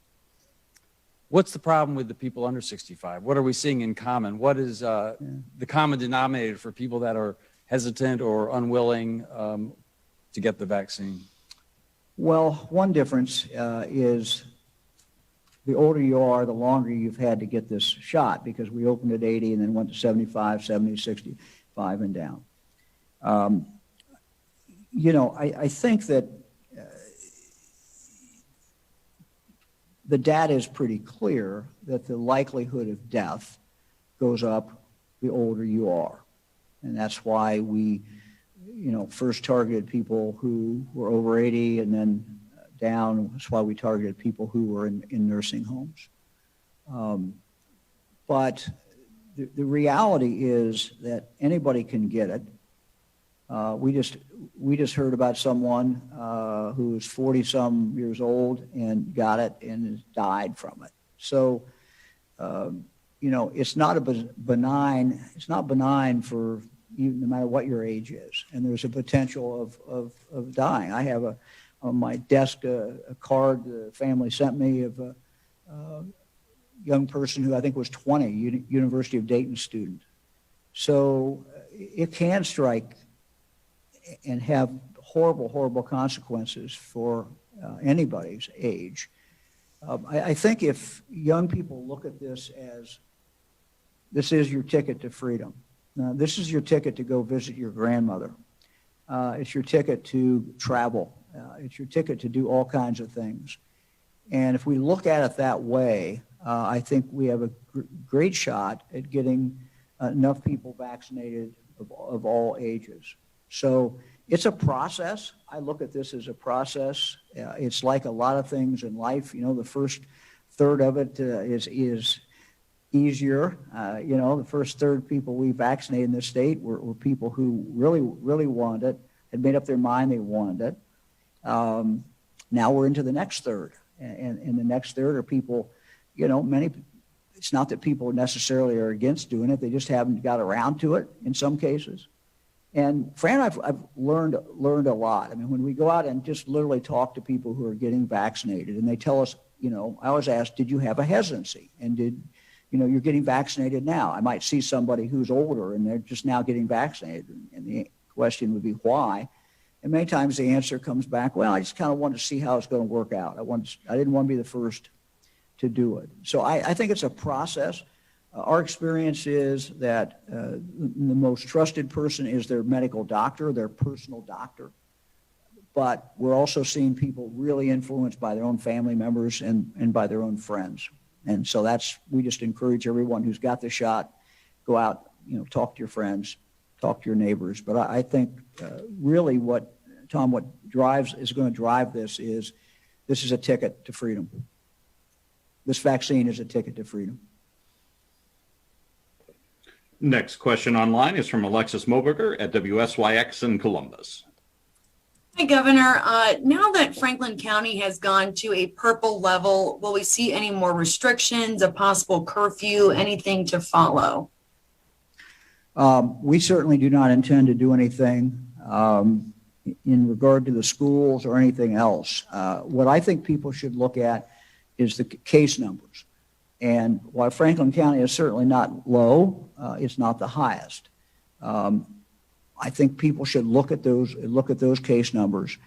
What's the problem with the people under 65? What are we seeing in common? What is the common denominator for people that are hesitant or unwilling to get the vaccine? Well, one difference is the older you are, the longer you've had to get this shot, because we opened at 80 and then went to 75, 70, 65 and down. I think that the data is pretty clear that the likelihood of death goes up the older you are. And that's why we, first targeted people who were over 80 and then down. That's why we targeted people who were in nursing homes. But the reality is that anybody can get it. We just heard about someone who was 40-some years old and got it and has died from it. So, it's not benign. It's not benign for you, no matter what your age is. And there's a potential of dying. I have on my desk a card the family sent me of a young person who I think was 20, University of Dayton student. So it can strike and have horrible, horrible consequences for anybody's age. I think if young people look at this as this is your ticket to freedom. This is your ticket to go visit your grandmother. It's your ticket to travel. It's your ticket to do all kinds of things. And if we look at it that way, I think we have a great shot at getting enough people vaccinated of all ages. So it's a process. I look at this as a process. It's like a lot of things in life. You know, the first third of it is easier. You know, the first third people we vaccinated in this state were people who really, really wanted it, had made up their mind they wanted it. Now we're into the next third. And the next third are people, you know, it's not that people necessarily are against doing it. They just haven't got around to it in some cases. And Fran, I've learned a lot. I mean, when we go out and just literally talk to people who are getting vaccinated and they tell us, you know, I always ask, did you have a hesitancy? And you know, you're getting vaccinated now. I might see somebody who's older and they're just now getting vaccinated. And the question would be why? And many times the answer comes back, well, I just kind of wanted to see how it's going to work out. I didn't want to be the first to do it. So I think it's a process. Our experience is that the most trusted person is their medical doctor, their personal doctor. But we're also seeing people really influenced by their own family members and by their own friends. And so we just encourage everyone who's got the shot, go out, you know, talk to your friends, talk to your neighbors. But I think really what is going to drive this is a ticket to freedom. This vaccine is a ticket to freedom. Next question online is from Alexis Moberger at WSYX in Columbus. Hi, Governor. Now that Franklin County has gone to a purple level, will we see any more restrictions, a possible curfew, anything to follow? We certainly do not intend to do anything in regard to the schools or anything else. What I think people should look at is the case numbers. And while Franklin County is certainly not low, it's not the highest. I think people should look at those case numbers.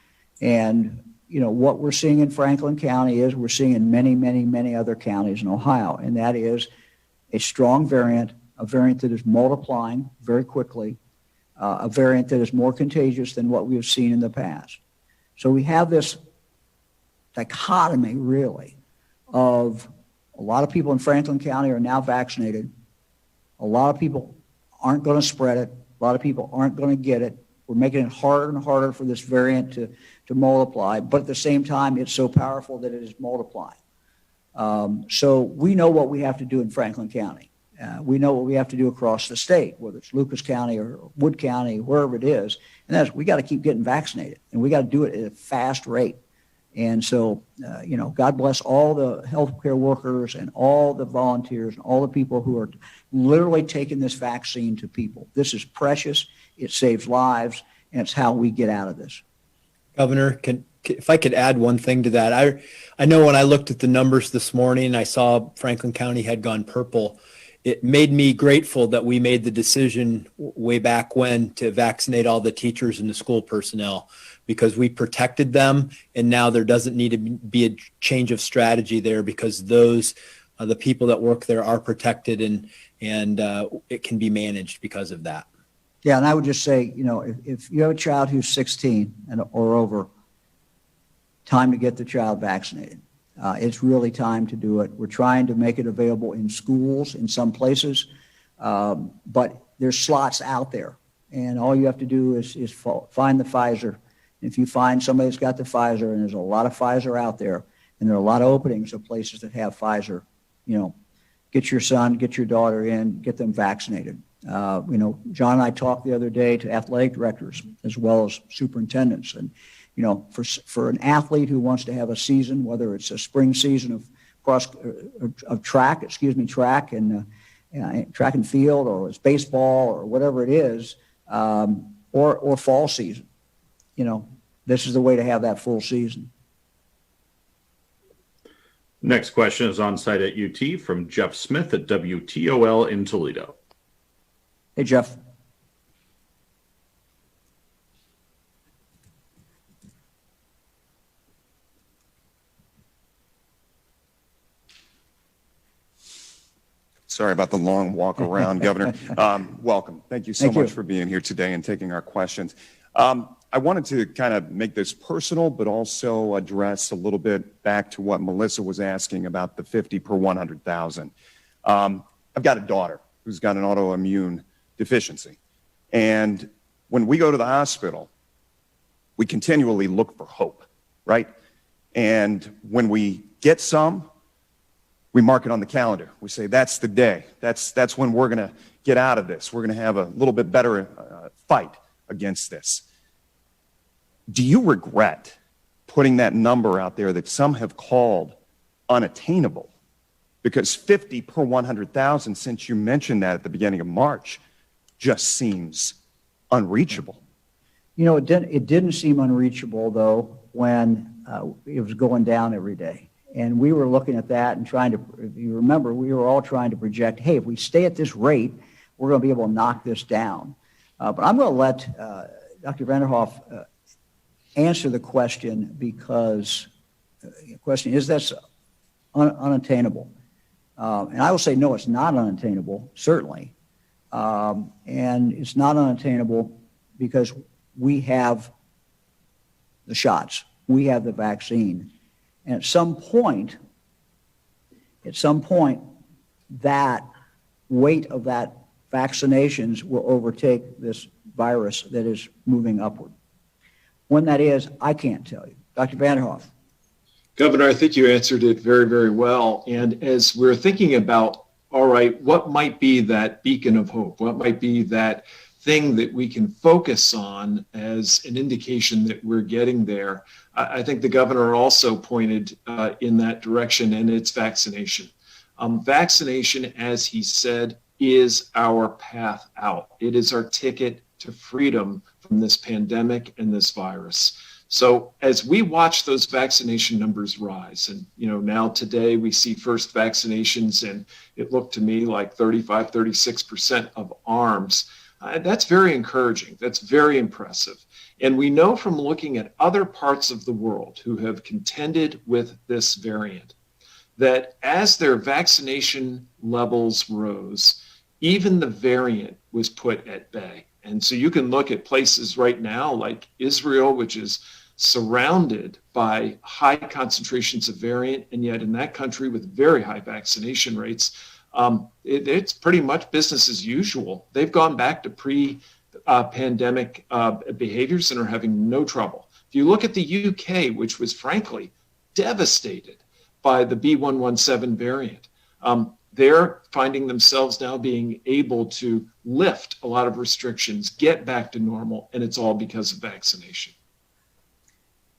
And, you know, what we're seeing in Franklin County is we're seeing in many, many, many other counties in Ohio. And that is a strong variant, a variant that is multiplying very quickly, a variant that is more contagious than what we have seen in the past. So we have this dichotomy, really, of a lot of people in Franklin County are now vaccinated. A lot of people aren't going to spread it. A lot of people aren't going to get it. We're making it harder and harder for this variant to multiply. But at the same time, it's so powerful that it is multiplying. So we know what we have to do in Franklin County. We know what we have to do across the state, whether it's Lucas County or Wood County, wherever it is. And that's, we got to keep getting vaccinated. And we got to do it at a fast rate. And so, you know, God bless all the healthcare workers and all the volunteers and all the people who are literally taking this vaccine to people. This is precious. It saves lives, and it's how we get out of this. Governor, if I could add one thing to that, I know when I looked at the numbers this morning, I saw Franklin County had gone purple. It made me grateful that we made the decision way back when to vaccinate all the teachers and the school personnel, because we protected them, and now there doesn't need to be a change of strategy there, because those the people that work there are protected, and it can be managed because of that. Yeah, and I would just say, you know, if you have a child who's 16 or over, time to get the child vaccinated. It's really time to do it. We're trying to make it available in schools in some places, but there's slots out there, and all you have to do is find the Pfizer. If you find somebody that's got the Pfizer, and there's a lot of Pfizer out there, and there are a lot of openings of places that have Pfizer, you know, get your son, get your daughter in, get them vaccinated. You know, John and I talked the other day to athletic directors as well as superintendents, and you know, for an athlete who wants to have a season, whether it's a spring season of track and track and field, or it's baseball or whatever it is, or fall season, you know, this is the way to have that full season. Next question is on site at UT from Jeff Smith at WTOL in Toledo. Hey, Jeff. Sorry about the long walk around, Governor. Welcome. Thank you so much for being here today and taking our questions. I wanted to kind of make this personal, but also address a little bit back to what Melissa was asking about the 50 per 100,000. I've got a daughter, who's got an autoimmune deficiency. And when we go to the hospital, we continually look for hope, right? And when we get some, we mark it on the calendar. We say, that's the day. That's when we're going to get out of this. We're going to have a little bit better fight against this. Do you regret putting that number out there that some have called unattainable? Because 50 per 100,000, since you mentioned that at the beginning of March, just seems unreachable. You know, it didn't seem unreachable, though, when it was going down every day. And we were looking at that and trying to, if you remember, we were all trying to project, hey, if we stay at this rate, we're going to be able to knock this down. But I'm going to let Dr. Vanderhoff answer the question, because the question is, that's unattainable? And I will say, no, it's not unattainable, certainly. And it's not unattainable because we have the shots. We have the vaccine. And at some point, that weight of that vaccinations will overtake this virus that is moving upward. When that is, I can't tell you. Dr. Vanderhoff. Governor, I think you answered it very, very well. And as we're thinking about, all right, what might be that beacon of hope? What might be that thing that we can focus on as an indication that we're getting there? I think the governor also pointed in that direction, and it's vaccination. Vaccination, as he said, is our path out. It is our ticket to freedom from this pandemic and this virus. So as we watch those vaccination numbers rise, and now today we see first vaccinations, and it looked to me like 35, 36% of arms. That's very encouraging. That's very impressive. And we know from looking at other parts of the world who have contended with this variant that as their vaccination levels rose, even the variant was put at bay. And so you can look at places right now like Israel, which is surrounded by high concentrations of variant, and yet in that country with very high vaccination rates, it's pretty much business as usual. They've gone back to pre-pandemic behaviors and are having no trouble. If you look at the UK, which was frankly devastated by the B117 variant, they're finding themselves now being able to lift a lot of restrictions, get back to normal, and it's all because of vaccination.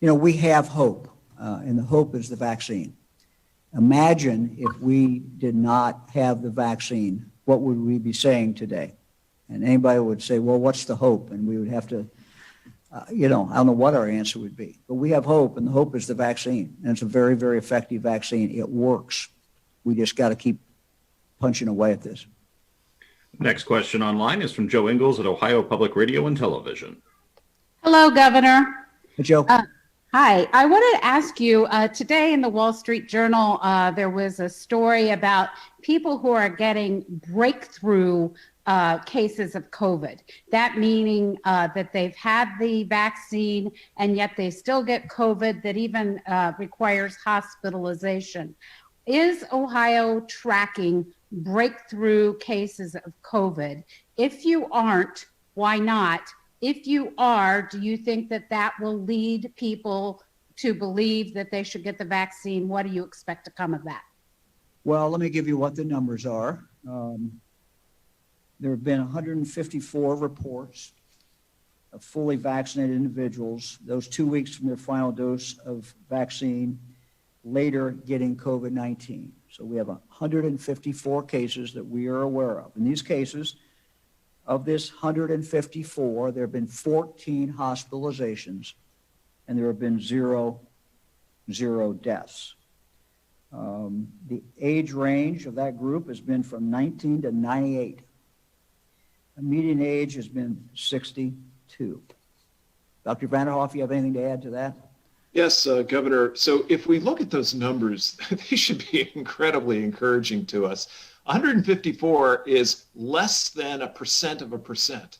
We have hope, and the hope is the vaccine. Imagine if we did not have the vaccine, what would we be saying today? And anybody would say, well, what's the hope? And we would have to, I don't know what our answer would be. But we have hope, and the hope is the vaccine. And it's a very, very effective vaccine. It works. We just got to keep punching away at this. Next question online is from Joe Ingles at Ohio Public Radio and Television. Hello, Governor. Hey, Joe. Hi. I wanted to ask you, today in the Wall Street Journal, there was a story about people who are getting breakthrough cases of COVID. That meaning that they've had the vaccine and yet they still get COVID that even requires hospitalization. Is Ohio tracking breakthrough cases of COVID? If you aren't, why not? If you are, do you think that that will lead people to believe that they should get the vaccine? What do you expect to come of that? Well, let me give you what the numbers are. There have been 154 reports of fully vaccinated individuals, those 2 weeks from their final dose of vaccine, later getting COVID-19. So we have 154 cases that we are aware of. In these cases, of this 154, there have been 14 hospitalizations, and there have been zero deaths. The age range of that group has been from 19 to 98. The median age has been 62. Dr. Vanderhoff, you have anything to add to that? Yes, Governor. So if we look at those numbers, they should be incredibly encouraging to us. 154 is less than 1%.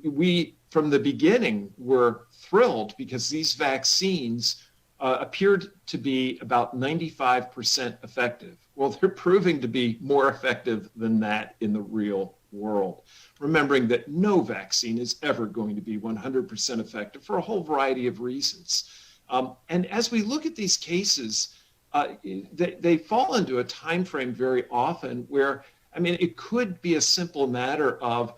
We, from the beginning, were thrilled because these vaccines appeared to be about 95% effective. Well, they're proving to be more effective than that in the real world, remembering that no vaccine is ever going to be 100% effective for a whole variety of reasons. And as we look at these cases, they fall into a time frame very often where, I mean, it could be a simple matter of,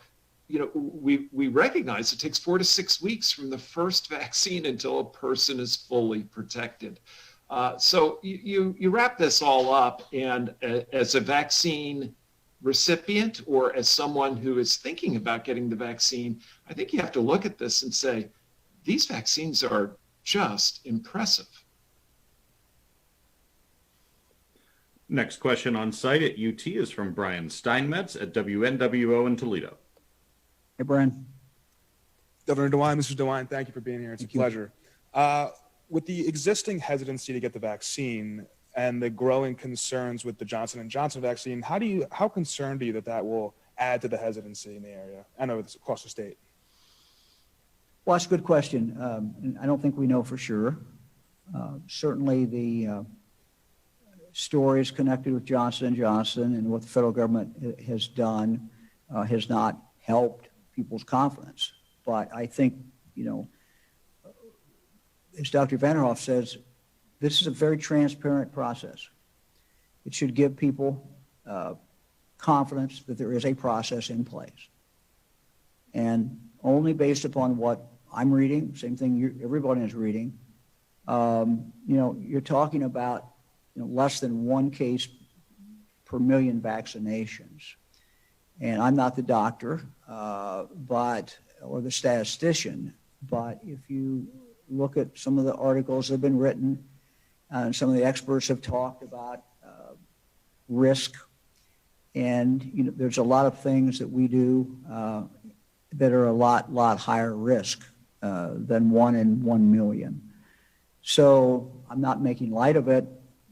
you know, we recognize it takes 4 to 6 weeks from the first vaccine until a person is fully protected. So you wrap this all up, and as a vaccine recipient or as someone who is thinking about getting the vaccine, I think you have to look at this and say, these vaccines are just impressive. Next question on site at UT is from Brian Steinmetz at WNWO in Toledo. Hey, Brian. Governor DeWine, Mr. DeWine, thank you for being here. It's a pleasure. With the existing hesitancy to get the vaccine and the growing concerns with the Johnson & Johnson vaccine, how concerned are you that will add to the hesitancy in the area? I know it's across the state. Well, that's a good question. And I don't think we know for sure. Certainly the stories connected with Johnson & Johnson and what the federal government has done has not helped people's confidence. But I think, you know, as Dr. Vanderhoff says, this is a very transparent process. It should give people confidence that there is a process in place. And only based upon what I'm reading, same thing everybody is reading, you know, you're talking about, you know, less than 1 case per million vaccinations. And I'm not the doctor, or the statistician, but if you look at some of the articles that have been written, and some of the experts have talked about risk, and you know, there's a lot of things that we do that are a lot higher risk than 1 in 1 million. So I'm not making light of it.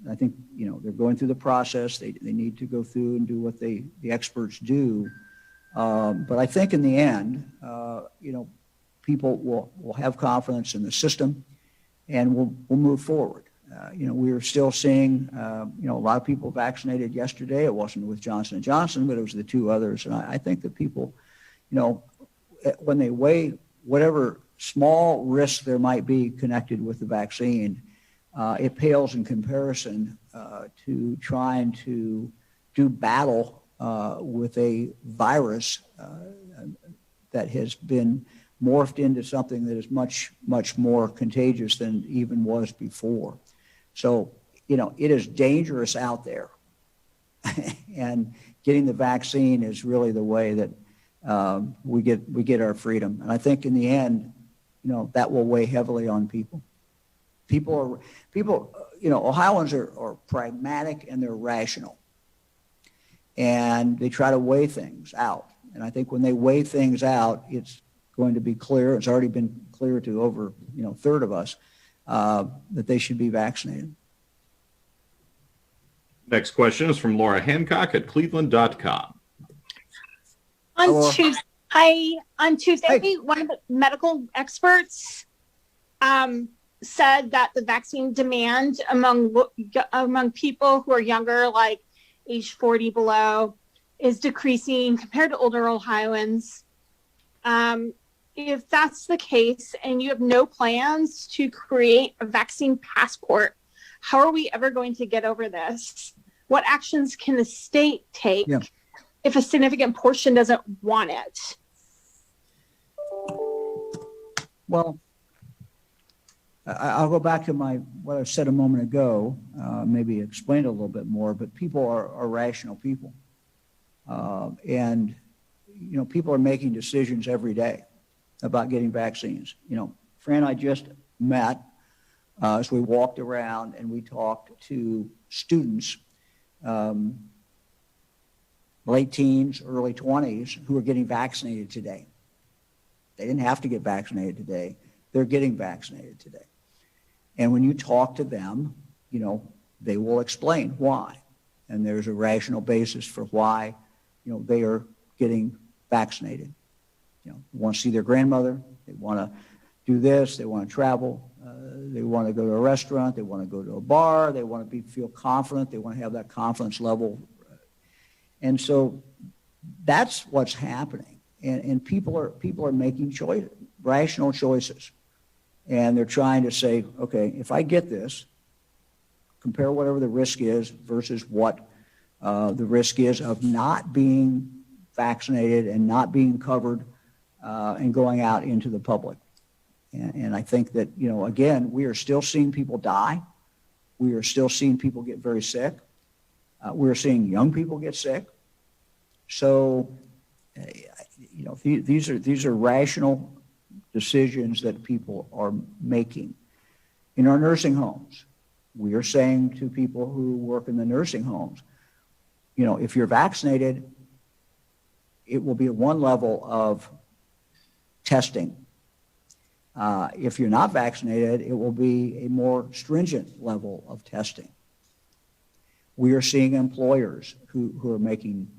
I think, you know, they're going through the process. They need to go through and do what the experts do. But I think in the end, you know, people will have confidence in the system, and we'll move forward. You know, we are still seeing, you know, a lot of people vaccinated yesterday. It wasn't with Johnson & Johnson, but it was the 2 others. And I think that people, you know, when they weigh whatever small risk there might be connected with the vaccine, it pales in comparison to trying to do battle with a virus that has been morphed into something that is much more contagious than even was before. So, you know, it is dangerous out there. And getting the vaccine is really the way that we get our freedom. And I think in the end, you know, that will weigh heavily on people. People, you know, Ohioans are pragmatic and they're rational. And they try to weigh things out. And I think when they weigh things out, it's going to be clear, it's already been clear to over, you know, a third of us, that they should be vaccinated. Next question is from Laura Hancock at cleveland.com. On Tuesday, one of the medical experts said that the vaccine demand among people who are younger, like age 40 below, is decreasing compared to older Ohioans. If that's the case and you have no plans to create a vaccine passport, how are we ever going to get over this? What actions can the state take if a significant portion doesn't want it? Well, I'll go back to what I said a moment ago, maybe explain it a little bit more, but people are rational people. And, you know, people are making decisions every day about getting vaccines. You know, Fran and I just met as we walked around and we talked to students, late teens, early 20s, who are getting vaccinated today. They didn't have to get vaccinated today. They're getting vaccinated today. And when you talk to them, you know, they will explain why. And there's a rational basis for why, you know, they are getting vaccinated. You know, they want to see their grandmother. They want to do this, they want to travel, they want to go to a restaurant, they want to go to a bar, they want to feel confident, they want to have that confidence level. And so that's what's happening. And people are making choices, rational choices. And they're trying to say, okay, if I get this, compare whatever the risk is versus what the risk is of not being vaccinated and not being covered and going out into the public. And I think that, again, we are still seeing people die. We are still seeing people get very sick. We're seeing young people get sick. So, these are rational decisions that people are making. In our nursing homes, we are saying to people who work in the nursing homes, if you're vaccinated, it will be one level of testing. If you're not vaccinated, it will be a more stringent level of testing. We are seeing employers who are making,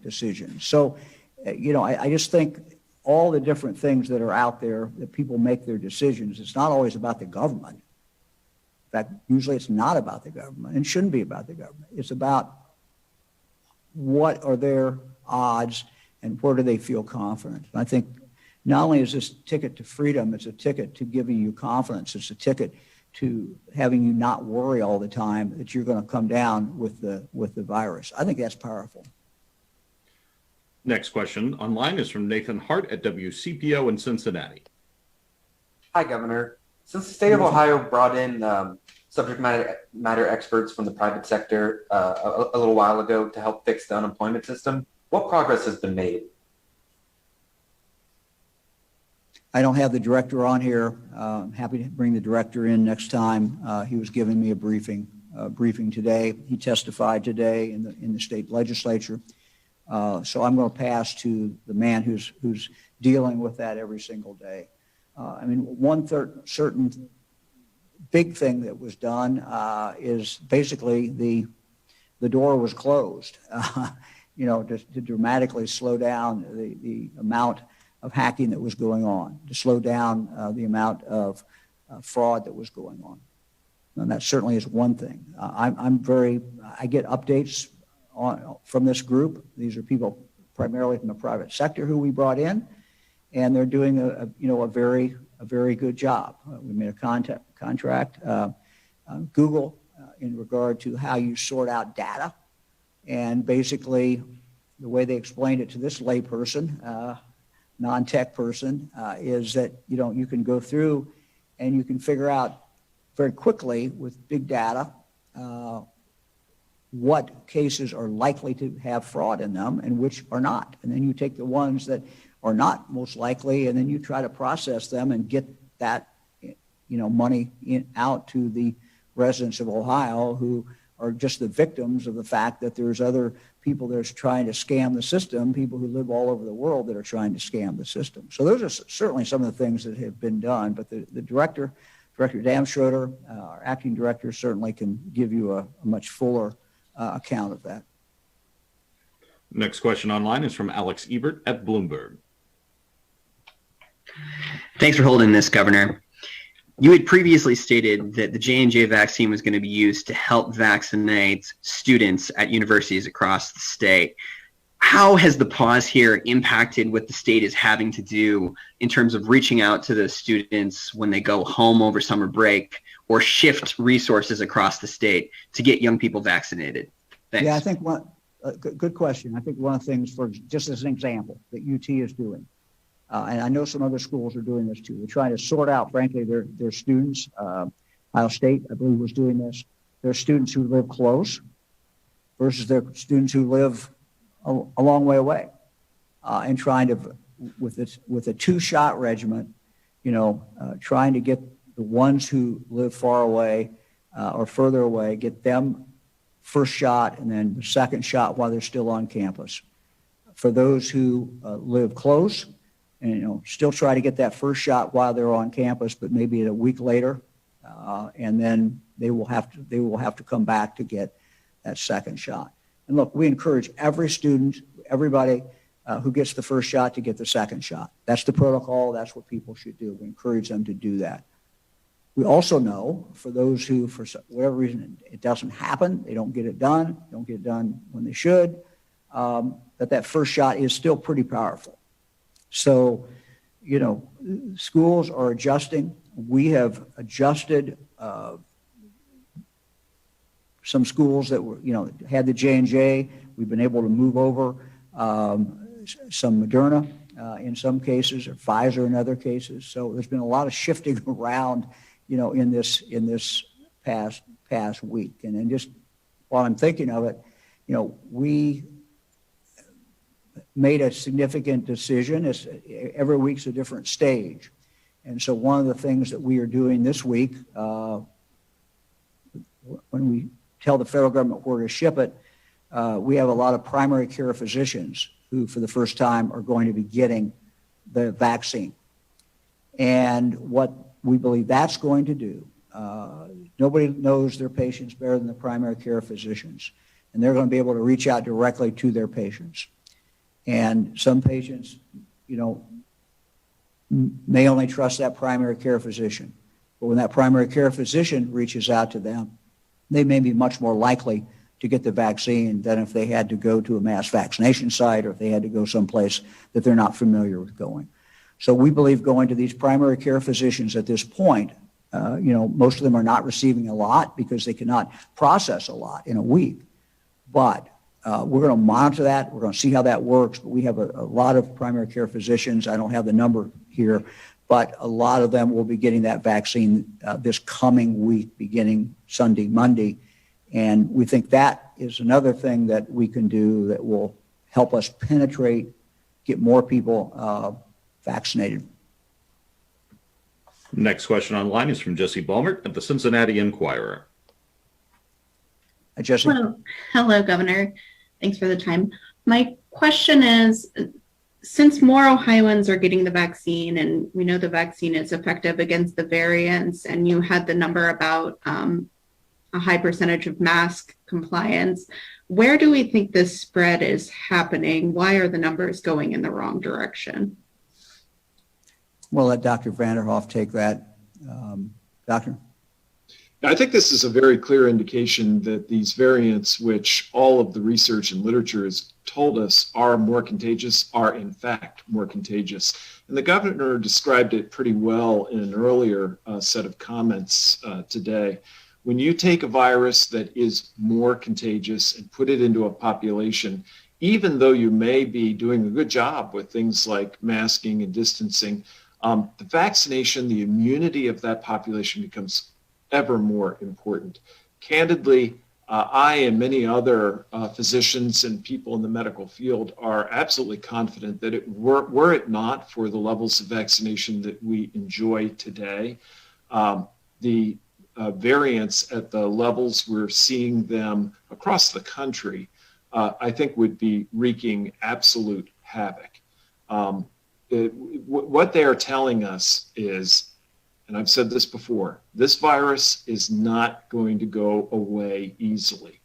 decisions. So, I just think all the different things that are out there that people make their decisions, it's not always about the government. In fact, usually it's not about the government and shouldn't be about the government. It's about what are their odds and where do they feel confident. And I think not only is this ticket to freedom, it's a ticket to giving you confidence. It's a ticket to having you not worry all the time that you're going to come down with the virus. I think that's powerful. Next question online is from Nathan Hart at WCPO in Cincinnati. Hi, Governor. Since the state of Ohio brought in subject matter experts from the private sector a little while ago to help fix the unemployment system, what progress has been made? I don't have the director on here. I'm happy to bring the director in next time. He was giving me a briefing today. He testified today in the state legislature. So I'm going to pass to the man who's dealing with that every single day. One certain big thing that was done is basically the door was closed, to dramatically slow down the amount of hacking that was going on, to slow down the amount of fraud that was going on. And that certainly is one thing. I get updates from this group. These are people primarily from the private sector who we brought in, and they're doing a very good job. We made a contract, Google, in regard to how you sort out data, and basically the way they explained it to this layperson, non-tech person, is that you can go through and you can figure out very quickly with big data what cases are likely to have fraud in them and which are not. And then you take the ones that are not most likely, and then you try to process them and get that money out to the residents of Ohio who are just the victims of the fact that there's other people that are trying to scam the system, people who live all over the world that are trying to scam the system. So those are certainly some of the things that have been done. But the Director Dan Schroeder, our acting director, certainly can give you a much fuller account of that. Next question online is from Alex Ebert at Bloomberg. Thanks for holding this, Governor. You had previously stated that the J&J vaccine was going to be used to help vaccinate students at universities across the state. How has the pause here impacted what the state is having to do in terms of reaching out to the students when they go home over summer break, or shift resources across the state to get young people vaccinated? Thanks. Yeah, I think good question. I think one of the things, for just as an example, that UT is doing, and I know some other schools are doing this too. They're trying to sort out, frankly, their students. Ohio State, I believe, was doing this. Their students who live close versus their students who live a long way away, and trying to, with a 2-shot regimen, trying to get the ones who live far away or further away, get them first shot and then the second shot while they're still on campus. For those who live close, and still try to get that first shot while they're on campus, but maybe a week later, and then they will have to come back to get that second shot. And look, we encourage every student, everybody, who gets the first shot to get the second shot. That's the protocol. That's what people should do. We encourage them to do that. We also know for those who, for whatever reason, it doesn't happen, they don't get it done when they should, that first shot is still pretty powerful. So, you know, schools are adjusting. We have adjusted some schools that were, you know, had the J&J. We've been able to move over some Moderna in some cases, or Pfizer in other cases. So there's been a lot of shifting around, you know, in this past week. And then just while I'm thinking of it, you know, we made a significant decision. Every week's a different stage. And so one of the things that we are doing this week, when we tell the federal government where to ship it, we have a lot of primary care physicians who for the first time are going to be getting the vaccine. And what we believe that's going to do, nobody knows their patients better than the primary care physicians. And they're going to be able to reach out directly to their patients. And some patients, you know, may only trust that primary care physician. But when that primary care physician reaches out to them, they may be much more likely to get the vaccine than if they had to go to a mass vaccination site or if they had to go someplace that they're not familiar with going. So we believe going to these primary care physicians at this point, you know, most of them are not receiving a lot because they cannot process a lot in a week. But we're going to monitor that. We're going to see how that works. But we have a lot of primary care physicians. I don't have the number here, but a lot of them will be getting that vaccine this coming week, beginning Sunday, Monday. And we think that is another thing that we can do that will help us penetrate, get more people vaccinated. Next question online is from Jesse Balmert at the Cincinnati Enquirer. Hi, Jesse. Hello, Governor. Thanks for the time. My question is, since more Ohioans are getting the vaccine and we know the vaccine is effective against the variants, and you had the number about a high percentage of mask compliance, where do we think this spread is happening? Why are the numbers going in the wrong direction? We'll let Dr. Vanderhoff take that. Doctor? I think this is a very clear indication that these variants, which all of the research and literature has told us are more contagious, are in fact more contagious. And the governor described it pretty well in an earlier set of comments today. When you take a virus that is more contagious and put it into a population, even though you may be doing a good job with things like masking and distancing, the vaccination, the immunity of that population becomes ever more important. Candidly, I and many other physicians and people in the medical field are absolutely confident that were it not for the levels of vaccination that we enjoy today, the variants at the levels we're seeing them across the country, I think would be wreaking absolute havoc. What they are telling us is, and I've said this before, this virus is not going to go away easily.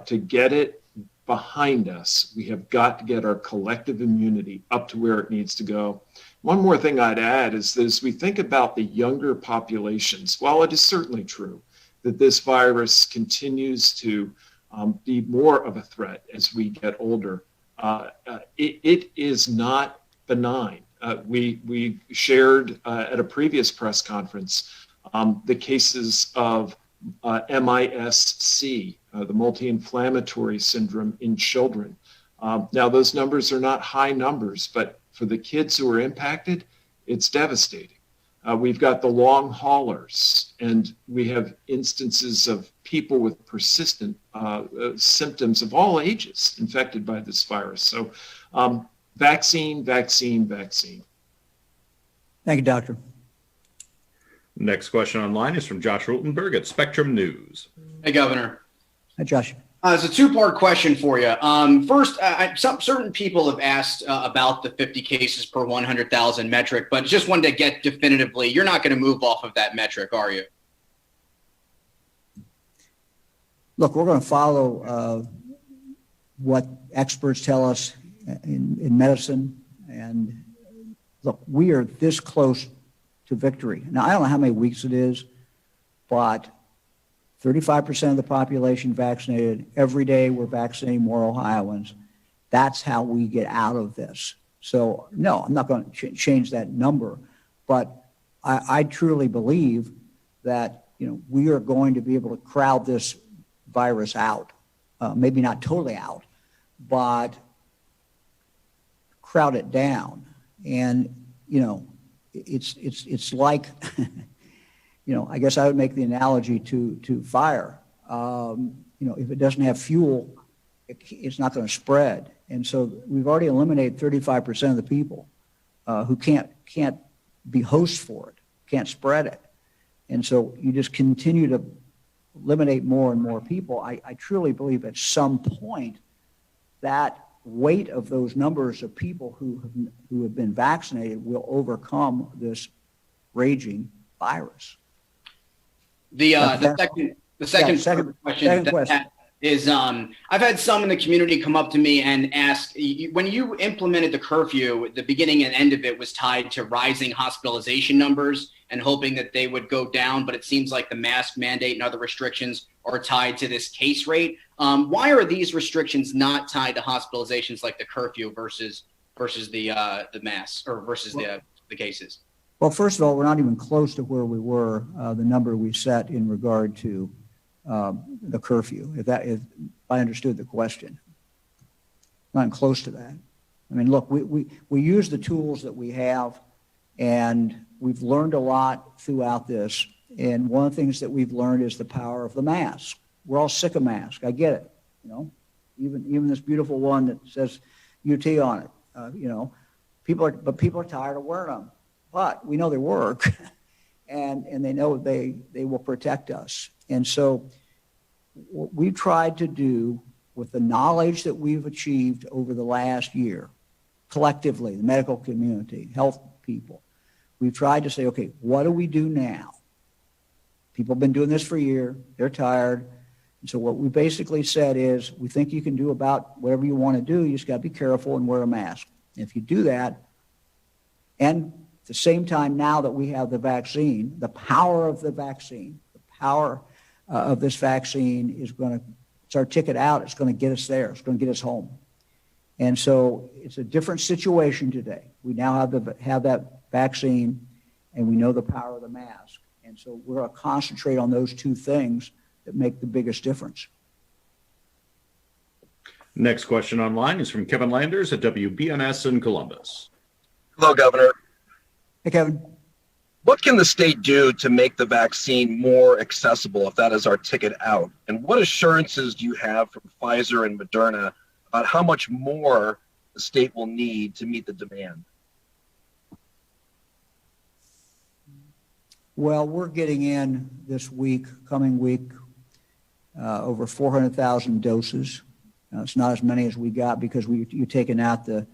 To get it behind us, we have got to get our collective immunity up to where it needs to go. One more thing I'd add is that as we think about the younger populations, while it is certainly true that this virus continues to be more of a threat as we get older, it is not benign. We shared at a previous press conference the cases of MIS-C, the multi-inflammatory syndrome in children. Now, those numbers are not high numbers, but for the kids who are impacted, it's devastating. We've got the long haulers, and we have instances of people with persistent symptoms of all ages infected by this virus. So vaccine, vaccine, vaccine. Thank you, Doctor. Next question online is from Josh Rotenberg at Spectrum News. Hey, Governor. Hi, Josh. It's a two-part question for you. First, certain people have asked about the 50 cases per 100,000 metric, but just wanted to get definitively, you're not going to move off of that metric, are you? Look, we're going to follow what experts tell us in medicine. And look, we are this close to victory. Now, I don't know how many weeks it is, but 35% of the population vaccinated. Every day we're vaccinating more Ohioans. That's how we get out of this. So, no, I'm not going to change that number, but I truly believe that, we are going to be able to crowd this virus out. Maybe not totally out, but crowd it down. And, it's like, I guess I would make the analogy to fire. If it doesn't have fuel, it's not going to spread. And so we've already eliminated 35% of the people who can't be hosts for it, can't spread it. And so you just continue to eliminate more and more people. I truly believe at some point that weight of those numbers of people who have been vaccinated will overcome this raging virus. The second question is I've had some in the community come up to me and ask, when you implemented the curfew, the beginning and end of it was tied to rising hospitalization numbers and hoping that they would go down, but it seems like the mask mandate and other restrictions are tied to this case rate. Why are these restrictions not tied to hospitalizations like the curfew versus the masks or versus the cases? Well, first of all, we're not even close to where we were, the number we set in regard to the curfew, if I understood the question. Not even close to that. I mean, look, we use the tools that we have, and we've learned a lot throughout this. And one of the things that we've learned is the power of the mask. We're all sick of masks. I get it. Even this beautiful one that says UT on it. People are tired of wearing them. But we know they work, and they know they will protect us. And so what we tried to do with the knowledge that we've achieved over the last year, collectively, the medical community, health people, we've tried to say, okay, what do we do now? People have been doing this for a year. They're tired. And so what we basically said is, we think you can do about whatever you want to do. You just got to be careful and wear a mask. And if you do that, and at the same time, now that we have the vaccine, the power of the vaccine, the power of this vaccine it's our ticket out. It's going to get us there. It's going to get us home. And so it's a different situation today. We now have that vaccine, and we know the power of the mask. And so we're going to concentrate on those two things that make the biggest difference. Next question online is from Kevin Landers at WBNS in Columbus. Hello, Governor. Hey, Kevin. What can the state do to make the vaccine more accessible if that is our ticket out? And what assurances do you have from Pfizer and Moderna about how much more the state will need to meet the demand? Well, we're getting in this coming week, over 400,000 doses. It's not as many as we got because you're taking out the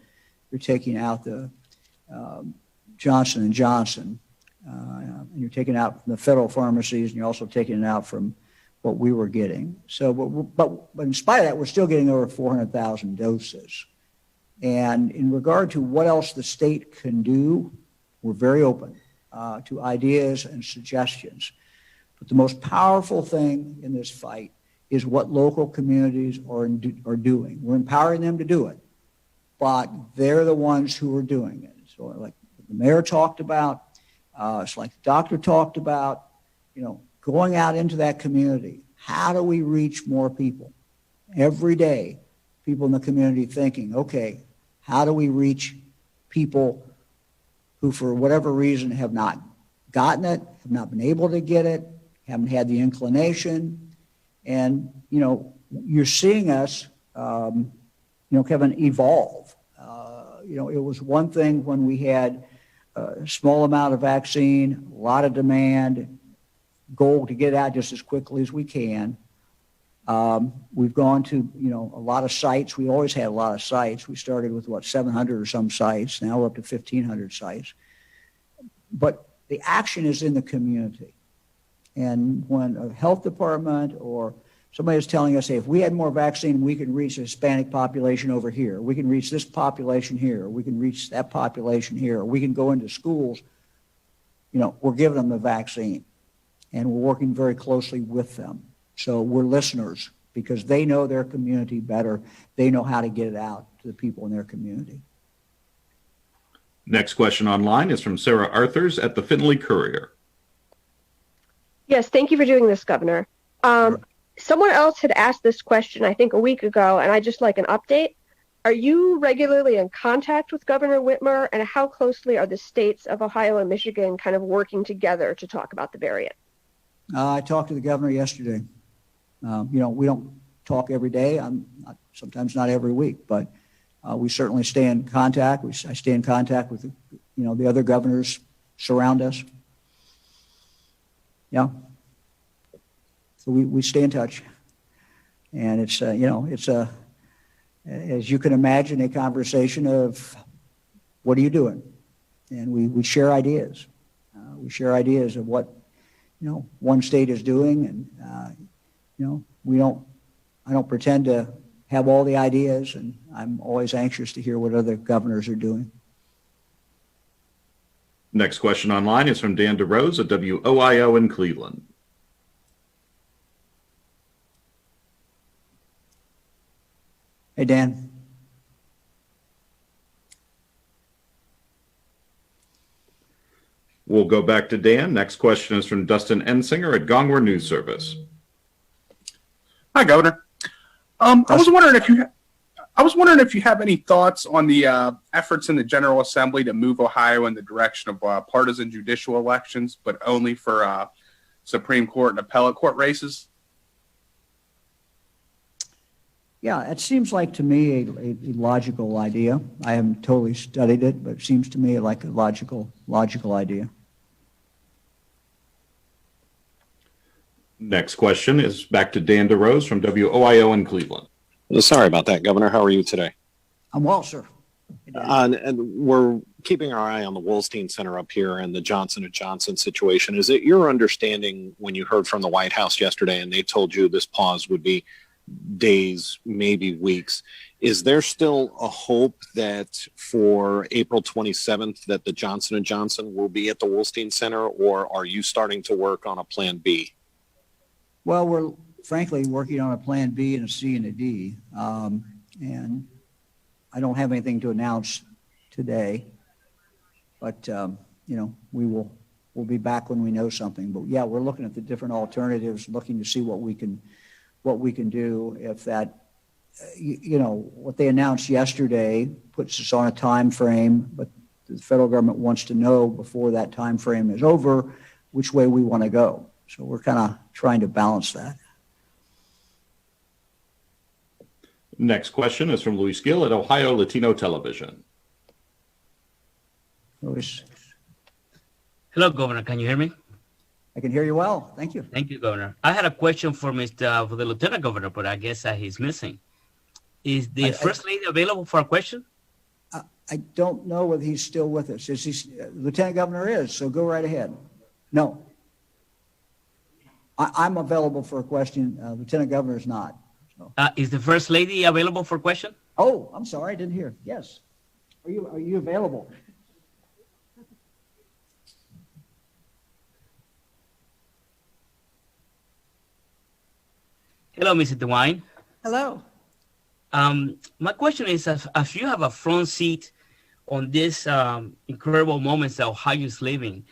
Johnson & Johnson. And you're taking out from the federal pharmacies, and you're also taking it out from what we were getting. So, but in spite of that, we're still getting over 400,000 doses. And in regard to what else the state can do, we're very open to ideas and suggestions. But the most powerful thing in this fight is what local communities are doing. We're empowering them to do it, but they're the ones who are doing it. So like the mayor talked about, it's like the doctor talked about, going out into that community. How do we reach more people? Every day, people in the community thinking, okay, how do we reach people who, for whatever reason, have not gotten it, have not been able to get it, haven't had the inclination? And, you're seeing us, Kevin, evolve. It was one thing when we had a small amount of vaccine, a lot of demand, goal to get out just as quickly as we can. We've gone to, a lot of sites. We always had a lot of sites. We started with 700 or some sites. Now we're up to 1,500 sites. But the action is in the community. And when a health department or Somebody was telling us, hey, if we had more vaccine, we could reach the Hispanic population over here. We can reach this population here. We can reach that population here. We can go into schools. We're giving them the vaccine, and we're working very closely with them. So we're listeners because they know their community better. They know how to get it out to the people in their community. Next question online is from Sarah Arthurs at the Findlay Courier. Yes, thank you for doing this, Governor. Someone else had asked this question, I think, a week ago, and I'd just like an update. Are you regularly in contact with Governor Whitmer, and how closely are the states of Ohio and Michigan kind of working together to talk about the variant? I talked to the governor yesterday. We don't talk every day. Sometimes not every week, but we certainly stay in contact. I stay in contact with the other governors surround us. Yeah. So we stay in touch, and it's as you can imagine, a conversation of what are you doing, and we share ideas. We share ideas of what one state is doing, and I don't pretend to have all the ideas, and I'm always anxious to hear what other governors are doing. Next question online is from Dan DeRose at WOIO in Cleveland. Hey, Dan. We'll go back to Dan. Next question is from Dustin Ensinger at Gongwer News Service. Hi, Governor. I was wondering if you have any thoughts on the efforts in the General Assembly to move Ohio in the direction of partisan judicial elections, but only for Supreme Court and appellate court races. Yeah, it seems like to me a logical idea. I haven't totally studied it, but it seems to me like a logical idea. Next question is back to Dan DeRose from WOIO in Cleveland. Sorry about that, Governor. How are you today? I'm well, sir. And we're keeping our eye on the Wolstein Center up here and the Johnson & Johnson situation. Is it your understanding when you heard from the White House yesterday and they told you this pause would be days, maybe weeks, is there still a hope that for April 27th that the Johnson & Johnson will be at the Wolstein Center, or are you starting to work on a plan B? Well, we're frankly working on a plan B and a C and a D, and I don't have anything to announce today, but we'll be back when we know something. But yeah, we're looking at the different alternatives, looking to see what we can do. If that, what they announced yesterday puts us on a time frame, but the federal government wants to know before that time frame is over which way we want to go. So we're kind of trying to balance that. Next question is from Luis Gill at Ohio Latino Television. Luis. Hello, Governor. Can you hear me? I can hear you well. Thank you. Thank you, Governor. I had a question for for the Lieutenant Governor, but I guess he's missing. Is the First Lady available for a question? I don't know whether he's still with us. Is he? Lieutenant Governor is, so go right ahead. No. I'm available for a question. Lieutenant Governor is not. So. Is the First Lady available for a question? Oh, I'm sorry. I didn't hear. Yes. Are you available? Hello, Mrs. DeWine. Hello. My question is, if you have a front seat on this incredible moments that Ohio is living,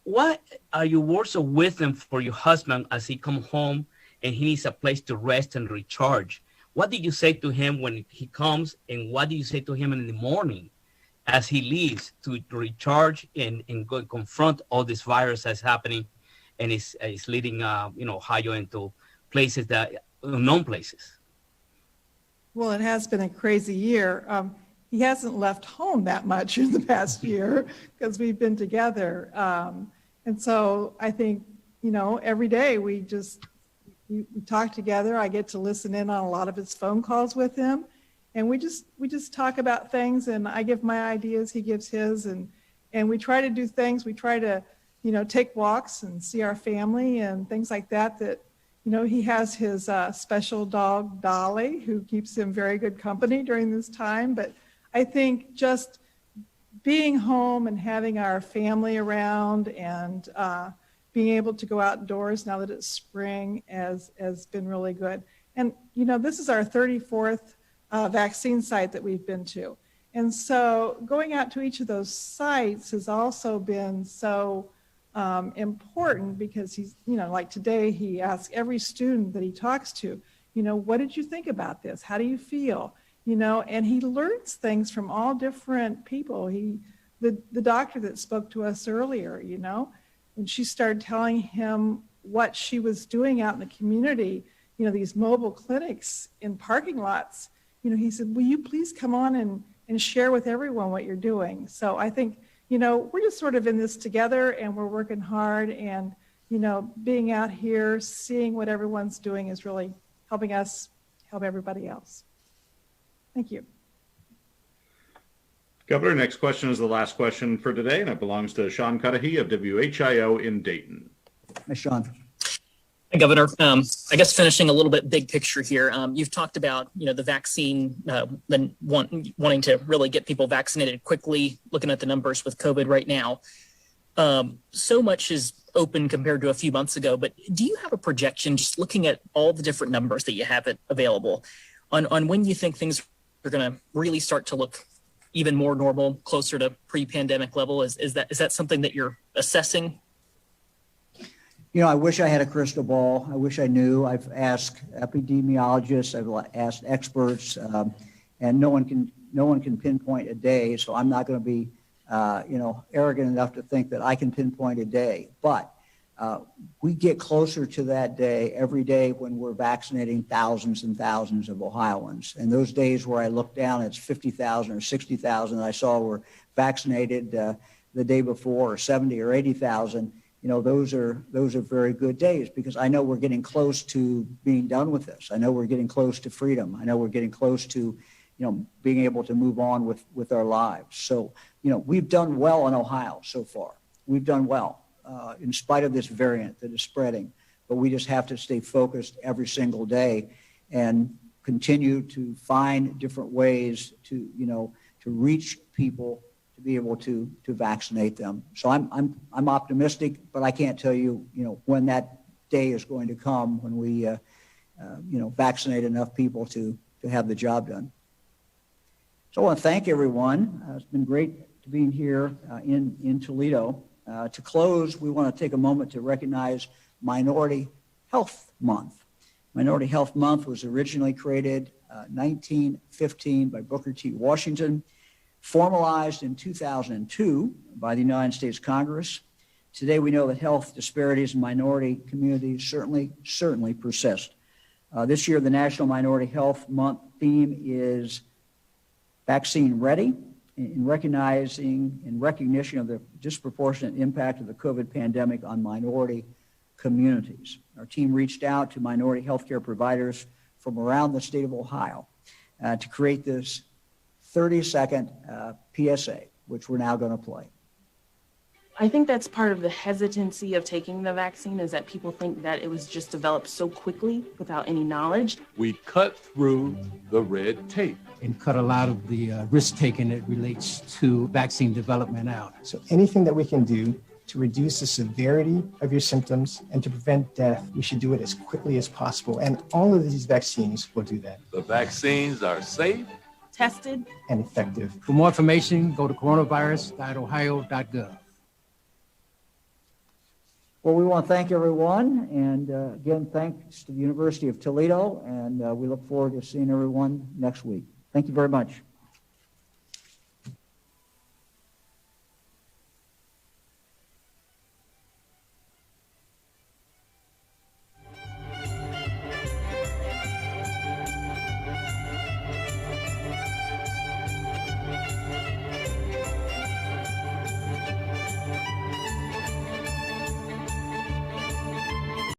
what are your words of wisdom for your husband as he comes home and he needs a place to rest and recharge? What did you say to him when he comes, and what do you say to him in the morning as he leaves to recharge and go confront all this virus that's happening and is leading Ohio into places that unknown places? Well, it has been a crazy year. He hasn't left home that much in the past year because we've been together. And so I think, every day we talk together. I get to listen in on a lot of his phone calls with him. And we just talk about things, and I give my ideas, he gives his, and we try to do things. We try to, take walks and see our family and things like that He has his special dog, Dolly, who keeps him very good company during this time. But I think just being home and having our family around and being able to go outdoors now that it's spring has been really good. And, this is our 34th vaccine site that we've been to. And so going out to each of those sites has also been so important because he's, like today, he asks every student that he talks to, what did you think about this? How do you feel? And he learns things from all different people. The doctor that spoke to us earlier, and she started telling him what she was doing out in the community, these mobile clinics in parking lots. He said, will you please come on and share with everyone what you're doing? So I think, we're just sort of in this together and we're working hard, and, being out here, seeing what everyone's doing is really helping us help everybody else. Thank you. Governor, next question is the last question for today, and it belongs to Sean Cudahy of WHIO in Dayton. Hi, Sean. Hi, Governor. I guess finishing a little bit big picture here, you've talked about, the vaccine, wanting to really get people vaccinated quickly, looking at the numbers with COVID right now. So much is open compared to a few months ago, but do you have a projection, just looking at all the different numbers that you have available, on when you think things are going to really start to look even more normal, closer to pre-pandemic level? Is that something that you're assessing? I wish I had a crystal ball. I wish I knew. I've asked epidemiologists, I've asked experts, and no one can pinpoint a day. So I'm not going to be, arrogant enough to think that I can pinpoint a day. But we get closer to that day every day when we're vaccinating thousands and thousands of Ohioans. And those days where I look down, it's 50,000 or 60,000 I saw were vaccinated the day before, or 70 or 80,000. Those are very good days, because I know we're getting close to being done with this. I know we're getting close to freedom. I know we're getting close to, being able to move on with our lives. So, we've done well in Ohio so far. We've done well in spite of this variant that is spreading, but we just have to stay focused every single day and continue to find different ways to reach people, to be able to vaccinate them. So I'm optimistic, but I can't tell you, when that day is going to come when we, vaccinate enough people to have the job done. So I want to thank everyone. It's been great to be here in Toledo. To close, we want to take a moment to recognize Minority Health Month. Minority Health Month was originally created 1915 by Booker T. Washington, formalized in 2002 by the United States Congress. Today, we know that health disparities in minority communities certainly persist. This year, the National Minority Health Month theme is Vaccine Ready, in recognition of the disproportionate impact of the COVID pandemic on minority communities. Our team reached out to minority healthcare providers from around the state of Ohio to create this 30-second PSA, which we're now going to play. I think that's part of the hesitancy of taking the vaccine, is that people think that it was just developed so quickly without any knowledge. We cut through the red tape and cut a lot of the risk-taking that relates to vaccine development out. So anything that we can do to reduce the severity of your symptoms and to prevent death, we should do it as quickly as possible. And all of these vaccines will do that. The vaccines are safe, tested, and effective. For more information, go to coronavirus.ohio.gov. Well, we want to thank everyone, and again, thanks to the University of Toledo, and we look forward to seeing everyone next week. Thank you very much.